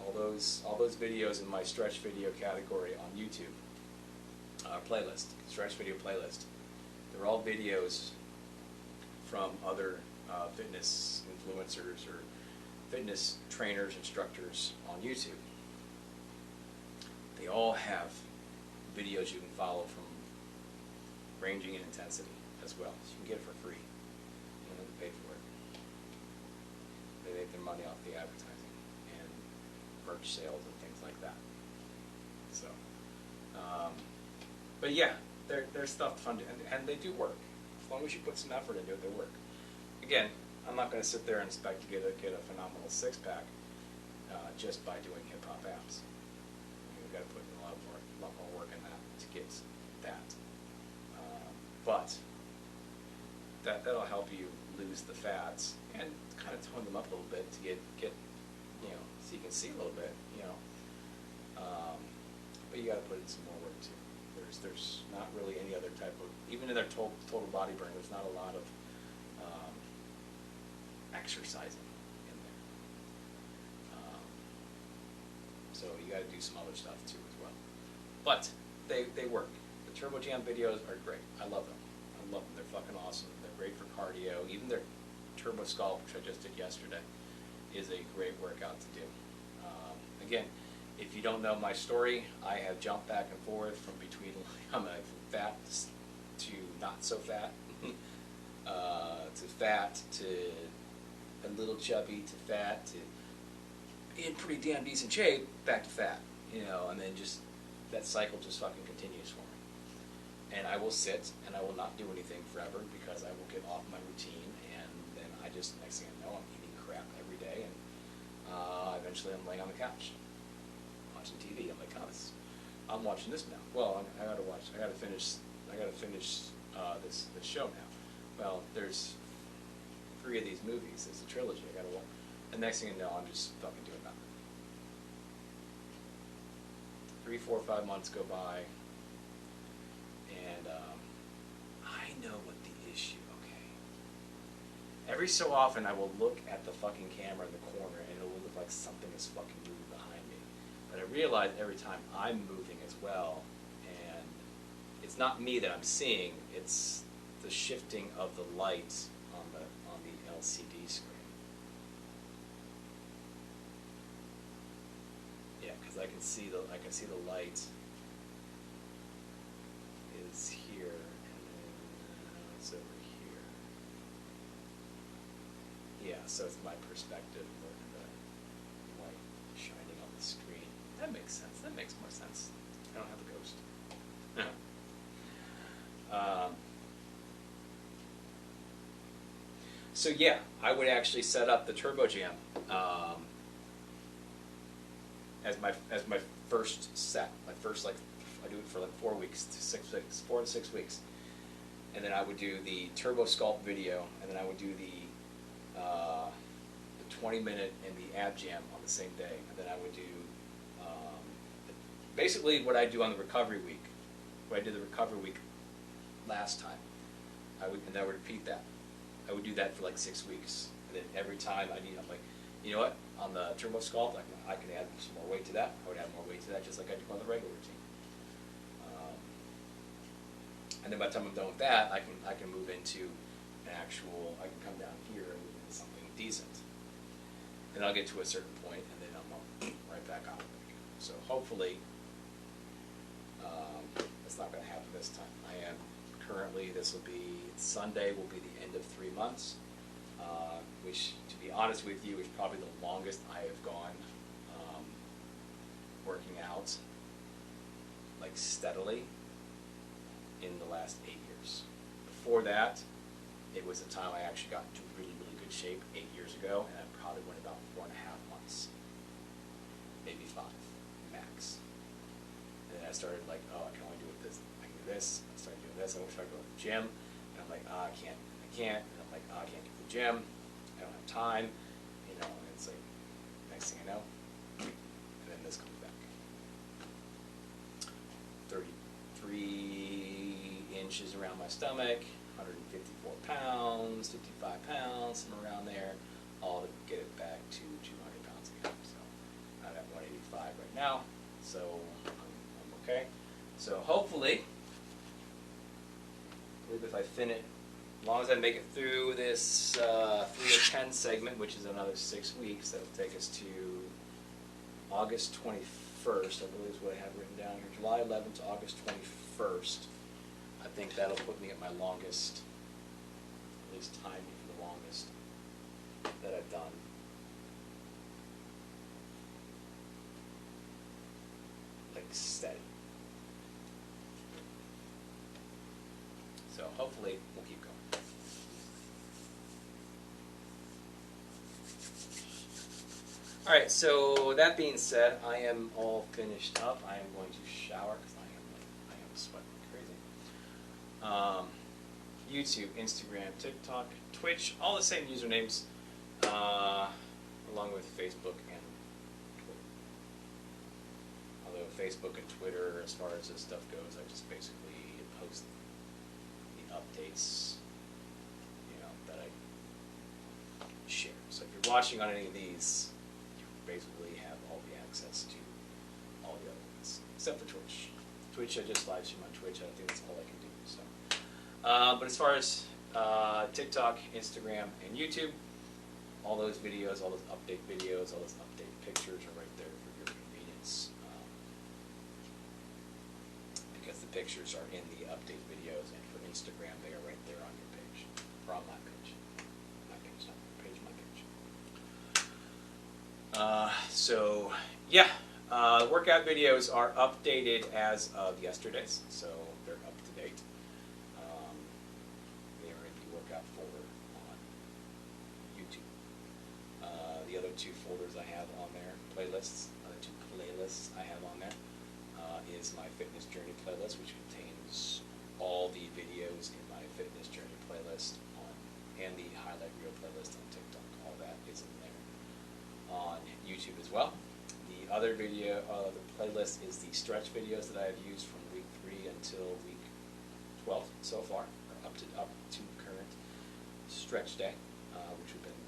all those videos in my stretch video category on YouTube playlist, stretch video playlist, They're all videos from other fitness influencers or fitness trainers, instructors on YouTube. They all have videos you can follow from ranging in intensity as well. So you can get it for free. You don't have to pay for it. They make their money off the advertising and merch sales and things like that. So, but yeah, they're stuff fun to, and they do work. As long as you put some effort into it, they work. Again, I'm not going to sit there and expect to get a phenomenal six-pack just by doing hip-hop abs. You've got to put in a lot more work in that to get that. But that'll help you lose the fats and kind of tone them up a little bit to get so you can see a little bit, but you got to put in some more work too. There's not really any other type of, even in their total body burn, there's not a lot of exercising in there. So you got to do some other stuff too as well. But they work. The Turbo Jam videos are great. I love them. They're fucking awesome. They're great for cardio. Even their Turbo Sculpt, which I just did yesterday, is a great workout to do. Again, if you don't know my story, I have jumped back and forth from between from fat to not so fat, to fat to a little chubby to fat to in pretty damn decent shape, back to fat, and then just that cycle just fucking continues for me. And I will sit and I will not do anything forever because I will get off my routine, and then I just, next thing I know, I'm eating crap every day, and eventually I'm laying on the couch watching TV. I'm like, oh, I'm watching this now. Well, I gotta finish this show now. Well, there's 3 of these movies. It's a trilogy. I gotta watch. And next thing you know, I'm just fucking doing nothing. 3, 4, 5 months go by, and I know what the issue. Okay. Every so often, I will look at the fucking camera in the corner, and it will look like something is fucking moving behind me. But I realize every time I'm moving as well, and it's not me that I'm seeing, it's the shifting of the light on the LCD screen. Yeah, because I can see the light is here, and then it's over here. Yeah, so it's my perspective of the light shining on the screen. That makes sense. That makes more sense. I don't have a ghost. So yeah, I would actually set up the Turbo Jam as my first set. My first, I do it for 4 weeks to 6 weeks, 4 to 6 weeks, and then I would do the Turbo Sculpt video, and then I would do the 20-minute and the ab jam on the same day, and then I would do basically what I do on the recovery week. What I did the recovery week last time, I would repeat that. I would do that for 6 weeks, and then every time I'm like, you know what? On the Turbo Sculpt, I can add some more weight to that. I would add more weight to that, just like I do on the regular routine. And then by the time I'm done with that, I can move into an actual. I can come down here and move into something decent. Then I'll get to a certain point, and then I'm right back on it again. So hopefully, that's not going to happen this time. I am currently. Sunday will be the end of 3 months, which, to be honest with you, is probably the longest I have gone working out steadily in the last 8 years. Before that, it was the time I actually got into really, really good shape 8 years ago, and I probably went about 4.5 months, maybe 5 max. And then I started I can only do this. I can do this. I started doing this. I started going to the gym, and I'm like, I can't. And I'm like, I can't get to the gym. I don't have time. And it's like, next thing I know, and then this comes back. 33 inches around my stomach, 154 pounds, 55 pounds, somewhere around there, all to get it back to 200 pounds again. So I'm at 185 right now, so I'm okay. So hopefully, I believe if I long as I make it through this 3 of 10 segment, which is another 6 weeks, that'll take us to August 21st, I believe is what I have written down here. July 11th to August 21st. I think that'll put me at my longest, at least time for the longest that I've done. Like steady. So hopefully we'll keep going. Alright, so that being said, I am all finished up. I am going to shower because I am sweating crazy. YouTube, Instagram, TikTok, Twitch, all the same usernames, along with Facebook and Twitter. Although Facebook and Twitter, as far as this stuff goes, I just basically post the updates, that I share. So if you're watching on any of these, basically have all the access to all the other ones, except for Twitch. Twitch, I just live stream on Twitch. I think that's all I can do. So, but as far as TikTok, Instagram, and YouTube, all those videos, all those update videos, all those update pictures are right there for your convenience. Because the pictures are in the update videos, and for Instagram, they are right there on your page, or on my page. My page, not my page, my page. So yeah, workout videos are updated as of yesterday's, so they're up to date. They are in the workout folder on YouTube. The other two folders I have on there, playlists, I have on there, is my fitness journey playlist, which contains all the videos in my fitness journey playlist and the highlight reel playlist on TikTok. All that is in there on YouTube as well. The other video, the playlist is the stretch videos that I have used from week 3 until week 12 so far, or up to current stretch day, which would have been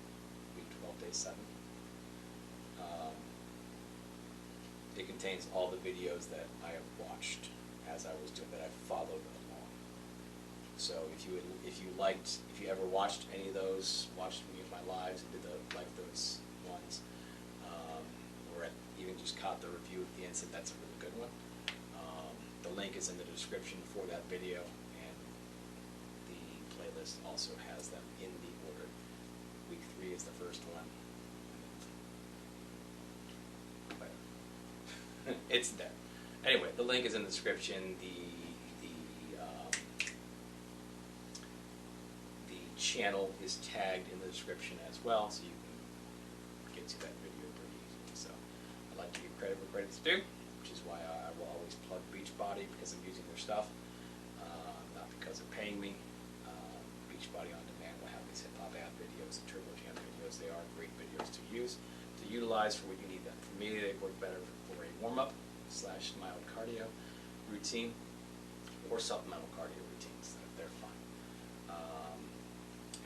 week 12, day 7. It contains all the videos that I have watched as I was doing that I followed along. So if you ever watched any of those, watched any of my lives and like those ones, or even just caught the review at the end, said that's a really good one. The link is in the description for that video, and the playlist also has them in the order. Week 3 is the first one. It's there. Anyway, the link is in the description. The channel is tagged in the description as well, so you can get to that video pretty easily. So I like to give credit where credit's due, which is why I will always plug Beachbody, because I'm using their stuff, not because they're paying me. Beachbody on Demand will have these hip-hop app videos and turbo jam videos. They are great videos to utilize for what you need them. For me, they work better for a warm-up / mild cardio routine or supplemental cardio routines. They're fine.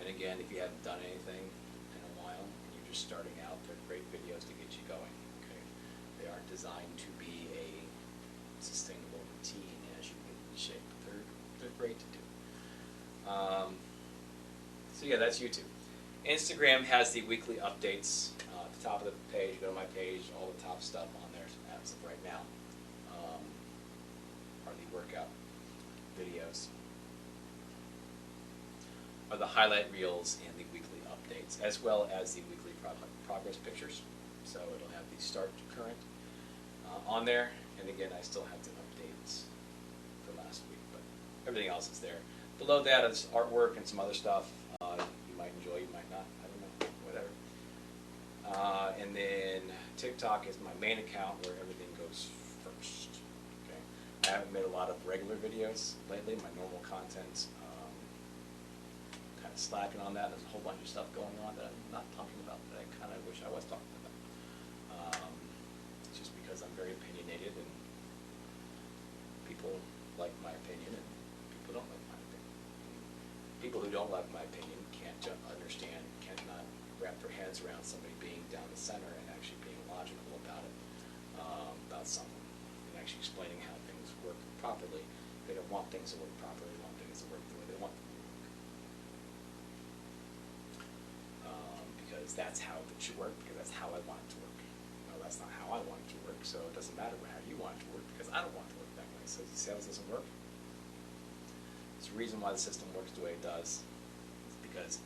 And again, if you haven't done anything in a while and you're just starting out, they're great videos to get you going. Okay, they aren't designed to be a sustainable routine as you get in shape. They're great to do. So yeah, that's YouTube. Instagram has the weekly updates. At the top of the page, go to my page, all the top stuff on there as of right now are the workout videos, are the highlight reels and the weekly updates, as well as the weekly progress pictures. So it'll have the start to current on there, and again, I still have the updates for last week, but everything else is there. Below that is artwork and some other stuff you might enjoy, you might not, I don't know, whatever. And then TikTok is my main account where everything goes first. Okay, I haven't made a lot of regular videos lately. My normal content, kind of slacking on that. There's a whole bunch of stuff going on that I'm not talking about that I kind of wish I was talking about. Just because I'm very opinionated, and people like my opinion and people don't like my opinion. People who don't like my opinion can't understand, cannot wrap their heads around somebody being down the center and actually being logical about it, about something, and actually explaining how things work properly. They don't want things to work properly, they want things to work the way they want them. because that's how it should work, because that's how I want it to work. No, that's not how I want it to work, so it doesn't matter how you want it to work, because I don't want it to work that way. So you see how this doesn't work? There's a reason why the system works the way it does. It's because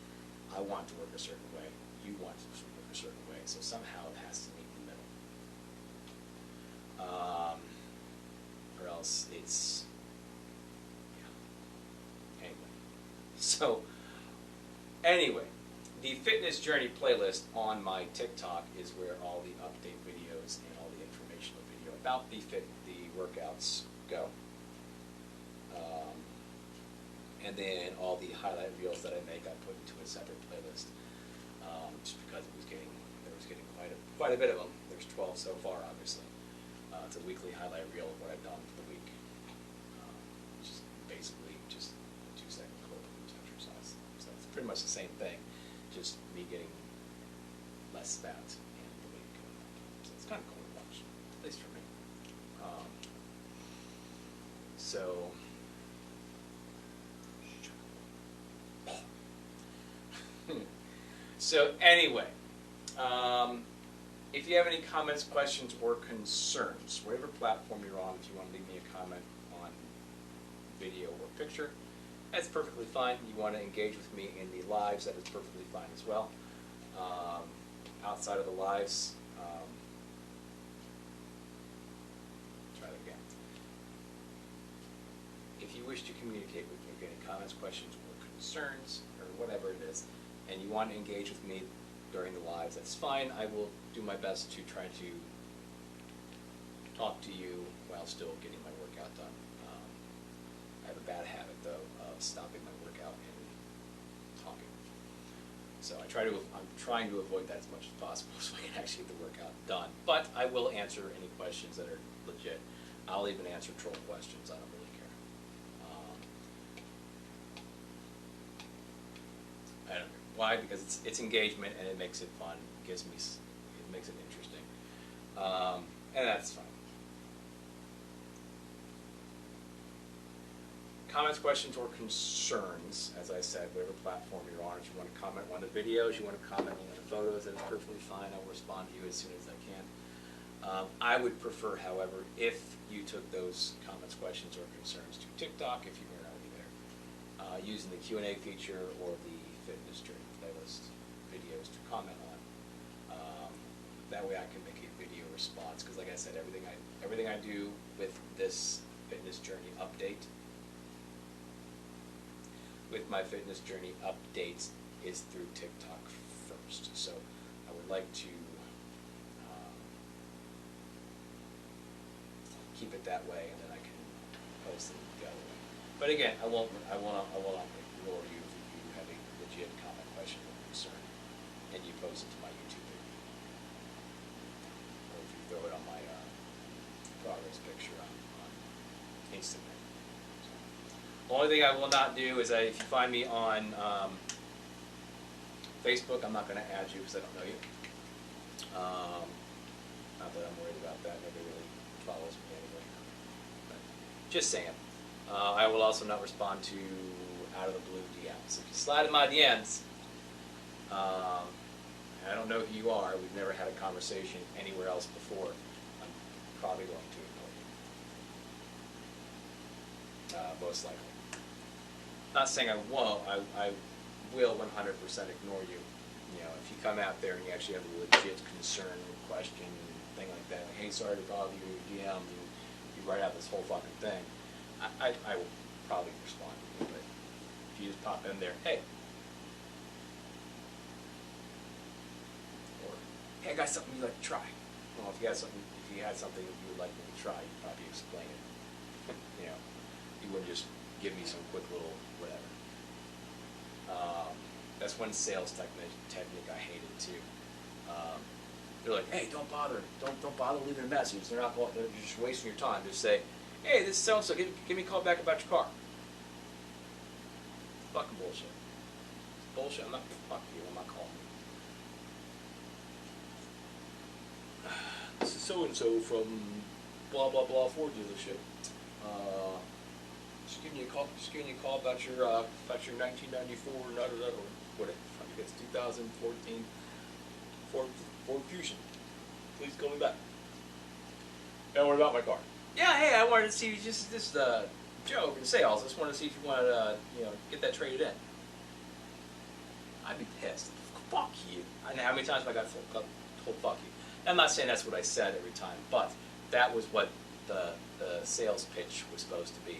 I want it to work a certain way, you want it to work a certain way, so somehow it has to meet in the middle. Or else it's, yeah. Anyway, the fitness journey playlist on my TikTok is where all the update videos and all the informational video about the workouts go. And then all the highlight reels that I make, I put into a separate playlist, just because there was getting quite a bit of them. There's 12 so far, obviously. It's a weekly highlight reel of what I've done for the week, which is basically just a 2-second clip of each exercise. So it's pretty much the same thing, just me getting less fat in the week. So it's kind of cool to watch, at least for me. So. So anyway, if you have any comments, questions, or concerns, whatever platform you're on, if you want to leave me a comment on video or picture, that's perfectly fine. You want to engage with me in the lives, that is perfectly fine as well. Outside of the lives, try that again. If you wish to communicate with me, if you have any comments, questions, or concerns, or whatever it is, and you want to engage with me during the lives, that's fine. I will do my best to try to talk to you while still getting my workout done. I have a bad habit, though, of stopping my workout and talking. So I'm trying to avoid that as much as possible so I can actually get the workout done. But I will answer any questions that are legit. I'll even answer troll questions. I don't really care. I don't know. Why? Because it's engagement and it makes it fun. It makes it interesting, and that's fine. Comments, questions, or concerns, as I said, whatever platform you're on. If you want to comment on the videos, you want to comment on the photos, that's perfectly fine. I'll respond to you as soon as I can. I would prefer, however, if you took those comments, questions, or concerns to TikTok, if you were already there, using the Q&A feature or the fitness journey playlist videos to comment on. That way I can make a video response, because like I said, everything I do with this fitness journey update, with my fitness journey updates, is through TikTok first. So I would like to keep it that way, and then I can post it the other way. But again, I won't ignore you if you have a legit comment, question, or concern, and you post it to my YouTube video, or if you throw it on my progress picture on Instagram. The only thing I will not do is if you find me on Facebook, I'm not going to add you because I don't know you. Not that I'm worried about that. Nobody really follows me anyway. But just saying. I will also not respond to out of the blue DMs. If you slide in my DMs, and I don't know who you are, we've never had a conversation anywhere else before, I'm probably going to ignore you. Most likely. Not saying I won't, I will 100% ignore you. You know, if you come out there and you actually have a legit concern or question, thing like that, hey, sorry to bother you, DM, you write out this whole fucking thing, I will probably respond to you. But if you just pop in there, hey, or hey, I got something you'd like to try. Well, if you had something you would like me to try, you'd probably explain it. You know, you wouldn't just give me some quick little whatever. That's one sales technique I hated too. They're like, hey, don't bother leaving a message. They're just wasting your time. Just say, hey, this is so-and-so, give me a call back about your car. Fucking bullshit. Bullshit, I'm not gonna fuck you, I'm not calling you. This is so-and-so from blah blah blah Ford dealership. Just giving you a call about your 1994 or whatever. I think it's 2014 Ford Fusion. Please call me back. And what about my car? Yeah, hey, I wanted to see just this Joe in sales. I just wanted to see if you wanted to, get that traded in. I'd be pissed. Fuck you. I know how many times have I got told fuck you. And I'm not saying that's what I said every time, but that was what the sales pitch was supposed to be.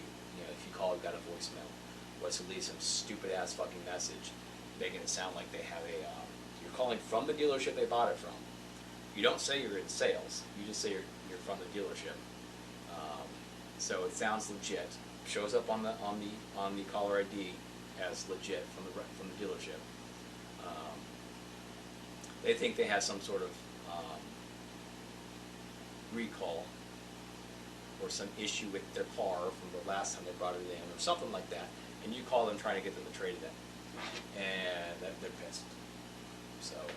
If you call and got a voicemail, was to leave some stupid ass fucking message, making it sound like they have you're calling from the dealership they bought it from. You don't say you're in sales. You just say you're from the dealership. So it sounds legit. Shows up on the caller ID as legit from the dealership. They think they have some sort of recall or some issue with their car from the last time they brought it in or something like that, and you call them trying to get them to trade it in, and they're pissed. So if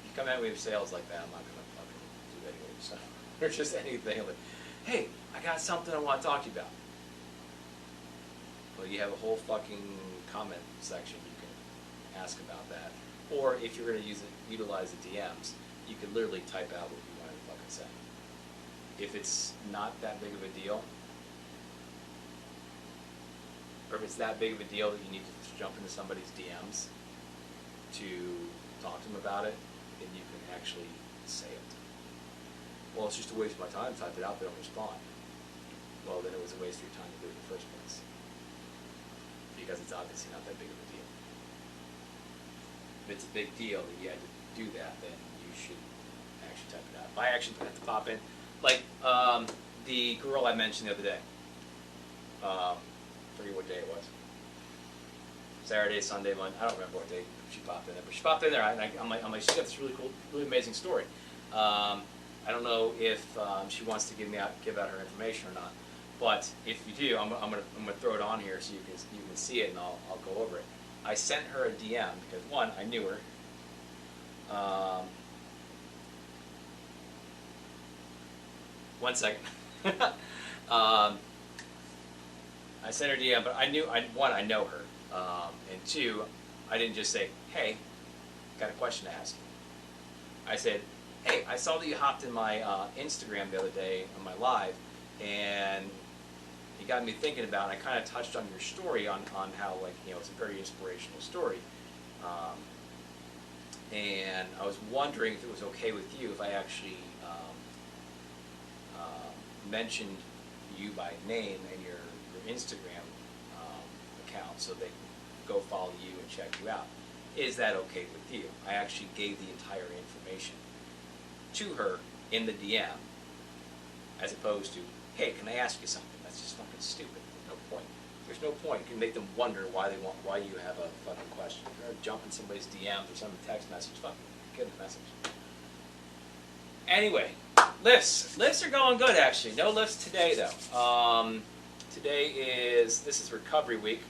you come at me with sales like that, I'm not going to fucking do it anyway. So or just anything like, hey, I got something I want to talk to you about. Well, you have a whole fucking comment section you can ask about that. Or if you're going to utilize the DMs, you could literally type out what you want to fucking say. If it's not that big of a deal, or if it's that big of a deal that you need to jump into somebody's DMs to talk to them about it, then you can actually say it. Well, it's just a waste of my time to type it out, they don't respond. Well, then it was a waste of your time to do it in the first place. Because it's obviously not that big of a deal. If it's a big deal that you had to do that, then you should actually type it out. If I actually have to pop in, like the girl I mentioned the other day, forget what day it was. Saturday, Sunday, Monday, I don't remember what day she popped in there, but she popped in there, and I'm like, she's got this really cool, really amazing story. I don't know if she wants to give out her information or not, but if you do, I'm gonna throw it on here so you can see it, and I'll go over it. I sent her a DM because one, I knew her. One second. I sent her a DM, but I know her, and two, I didn't just say, hey, got a question to ask you. I said, hey, I saw that you hopped in my Instagram the other day on my live, and it got me thinking about it. I kind of touched on your story on how, like, it's a very inspirational story. And I was wondering if it was okay with you if I actually mentioned you by name and your Instagram account so they can go follow you and check you out. Is that okay with you? I actually gave the entire information to her in the DM, as opposed to, hey, can I ask you something? That's just fucking stupid. There's no point. There's no point. You can make them wonder why you have a fucking question. If you're gonna jump in somebody's DMs or some text message, fucking get the message. Anyway, lifts. Lifts are going good, actually. No lifts today, though. This is recovery week.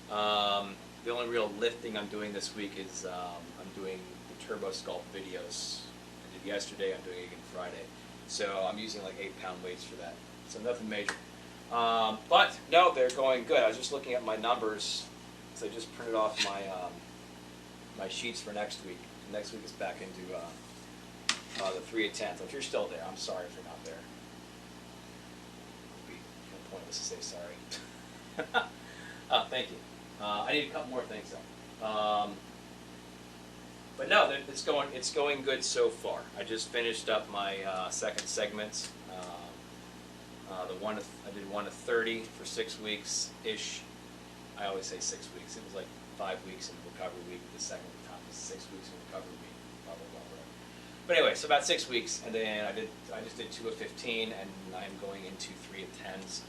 The only real lifting I'm doing this week is I'm doing the Turbo Sculpt videos. I did yesterday, I'm doing it again Friday. So I'm using like 8-pound weights for that. So nothing major. But no, they're going good. I was just looking at my numbers. So I just printed off my my sheets for next week. Next week is back into the 3 at 10th. If you're still there, I'm sorry if you're not there. It would be kind of pointless to say sorry. Thank you. I need a couple more things though. But no, it's going good so far. I just finished up my second segment. I did 1 to 30 for 6 weeks ish. I always say 6 weeks. It was like 5 weeks in recovery week. The second time was 6 weeks in recovery week. Blah blah blah. Whatever. But anyway, so about 6 weeks, and then I just did 2 of 15, and I'm going into 3 of 10s.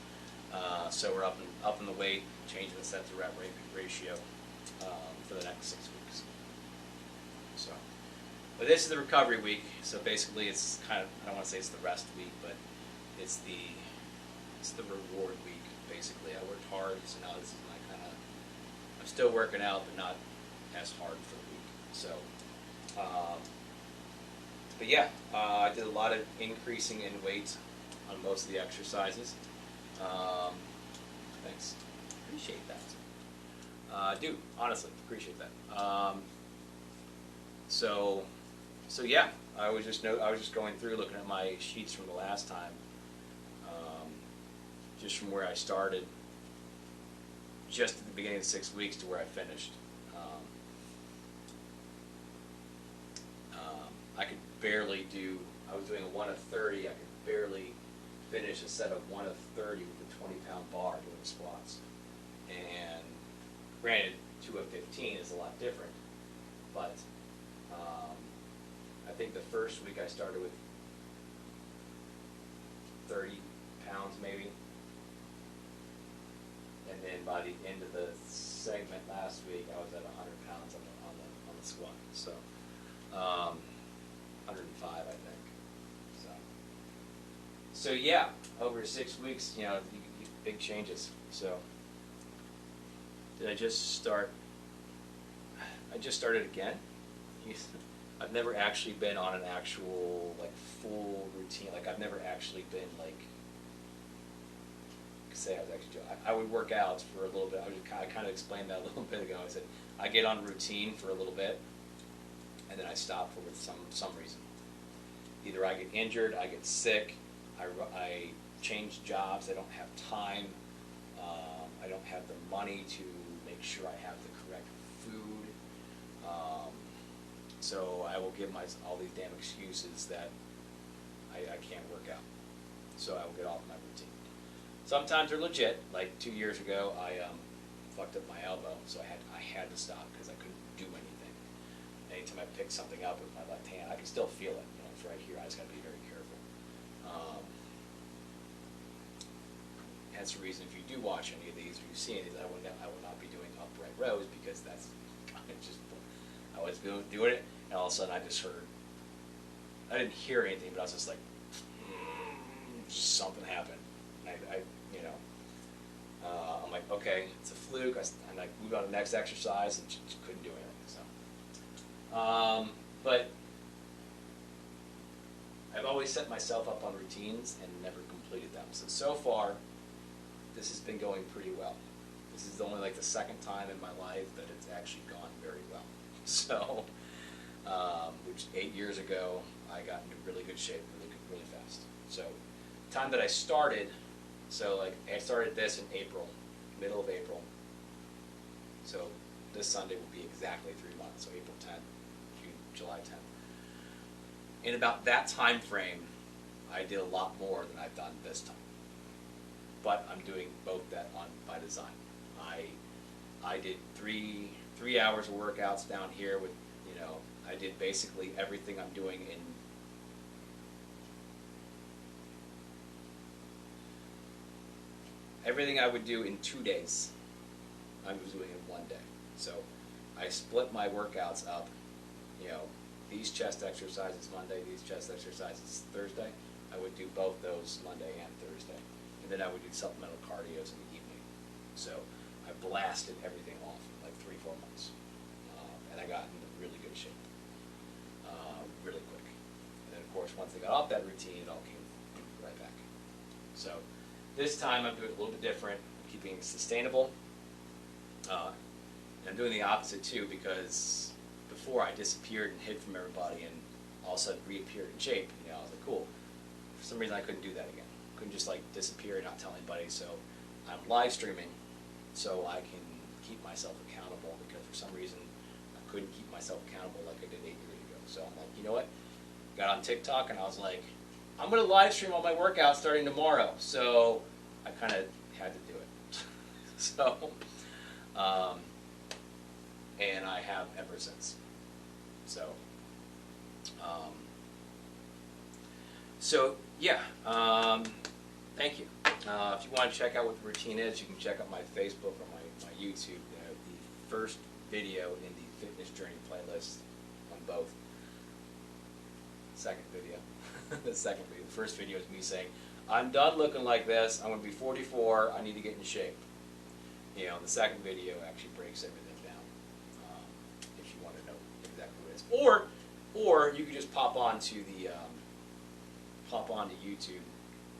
So we're up in the weight, changing the set to rep ratio for the next 6 weeks. So, but this is the recovery week. So basically, it's kind of, I don't want to say it's the rest week, but it's the reward week. Basically, I worked hard, so now this is my kind of, I'm still working out, but not as hard for the week. So, but yeah, I did a lot of increasing in weight on most of the exercises. Thanks. Appreciate that. I do, honestly, appreciate that. So yeah, I was just going through looking at my sheets from the last time, just from where I started, just at the beginning of the 6 weeks to where I finished. I could barely do. I was doing a 1 of 30. I could barely finish a set of 1 of 30 with a 20-pound bar doing squats. And granted, 2 of 15 is a lot different, but I think the first week I started with 30 pounds maybe, and then by the end of the segment last week I was at 100 pounds on the squat. So 105 I think. So yeah, over 6 weeks, you know, big changes. So did I just start? I just started again. I've never actually been on an actual like full routine. Like I've never actually been like, say I was actually doing, I would work out for a little bit. I kind of explained that a little bit ago. I said I get on routine for a little bit, and then I stop for some reason. Either I get injured, I get sick, I change jobs, I don't have time, I don't have the money to make sure I have the correct food. So I will give all these damn excuses that I can't work out. So I will get off my routine. Sometimes they're legit. Like 2 years ago, I fucked up my elbow, so I had to stop because I couldn't do anything. Anytime I pick something up with my left hand, I can still feel it. You know, it's right here. I just got to be very careful. That's the reason if you do watch any of these or you see any of these, I will not be doing upright rows because that's just. I was doing it, and all of a sudden I just heard. I didn't hear anything, but I was just like, just something happened. And I you know, I'm like, okay, it's a fluke. And I moved on to the next exercise and just couldn't do anything. So, but I've always set myself up on routines and never completed them. So far, this has been going pretty well. This is only like the second time in my life that it's actually gone very well. So, which 8 years ago, I got into really good shape really fast. So, time that I started, so like I started this in April, middle of April. So this Sunday will be exactly 3 months. So April 10th, July 10th. In about that time frame, I did a lot more than I've done this time. But I'm doing both that by design. I did three hours of workouts down here with, you know, I did basically everything I'm doing in everything I would do in 2 days, I was doing in 1 day. So I split my workouts up, you know, these chest exercises Monday, these chest exercises Thursday. I would do both those Monday and Thursday. And then I would do supplemental cardios in the evening. So I blasted everything off in like 3-4 months. And I got into really good shape, really quick. And then of course, once I got off that routine, it all came right back. So this time I'm doing it a little bit different. I'm keeping it sustainable. And I'm doing the opposite too, because before I disappeared and hid from everybody and all of a sudden reappeared in shape. You know, I was like, cool. For some reason I couldn't do that again. Couldn't just like disappear and not tell anybody. So I'm live streaming so I can keep myself accountable, because for some reason I couldn't keep myself accountable like I did 8 years ago. So I'm like, you know what? Got on TikTok and I was like, I'm going to live stream all my workouts starting tomorrow. So I kind of had to do it. So, and I have ever since. So, yeah, thank you. If you want to check out what the routine is, you can check out my Facebook or my YouTube. The first video in the fitness journey playlist on both. Second video. The second video. The first video is me saying, I'm done looking like this. I'm going to be 44. I need to get in shape. You know, the second video actually breaks everything down. If you want to know exactly what it is, or you could just pop onto YouTube,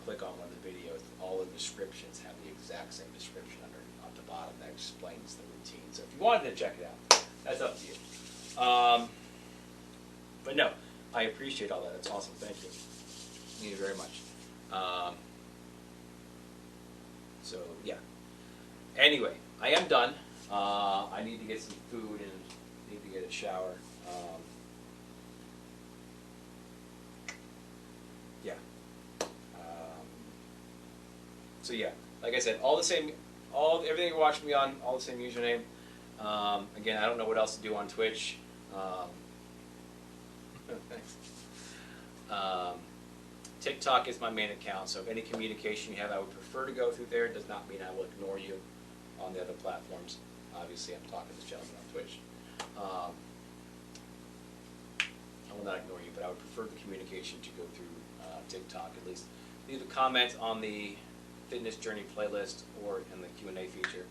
click on one of the videos. All the descriptions have the exact same description on the bottom that explains the routine. So if you wanted to check it out, that's up to you. But no, I appreciate all that. That's awesome. Thank you. Thank you very much. So yeah. Anyway, I am done. I need to get some food and need to get a shower. Yeah. So yeah, like I said, all the same, everything you're watching me on, all the same username. Again, I don't know what else to do on Twitch. Thanks. TikTok is my main account, so if any communication you have, I would prefer to go through there. It does not mean I will ignore you on the other platforms. Obviously, I'm talking to this gentleman on Twitch. I will not ignore you, but I would prefer the communication to go through TikTok. At least leave a comment on the fitness journey playlist or in the Q&A feature,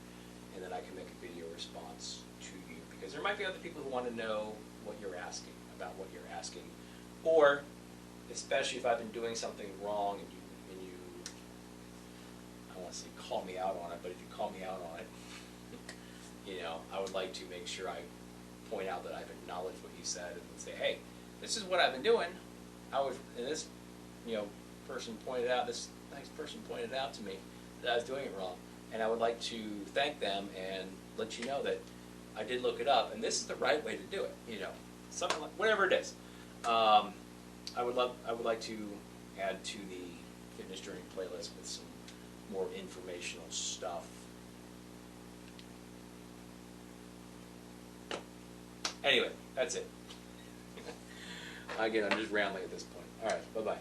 and then I can make a video response to you, because there might be other people who want to know what you're asking, about what you're asking, or especially if I've been doing something wrong and you I don't want to say call me out on it, but if you call me out on it, you know, I would like to make sure I point out that I've acknowledged what you said and say, hey, this is what I've been doing. And this, you know, person pointed out, this nice person pointed out to me that I was doing it wrong, and I would like to thank them and let you know that I did look it up, and this is the right way to do it. You know, something like whatever it is. I would like to add to the fitness journey playlist with some more informational stuff. Anyway, that's it. Again, I'm just rambling at this point. All right, bye-bye.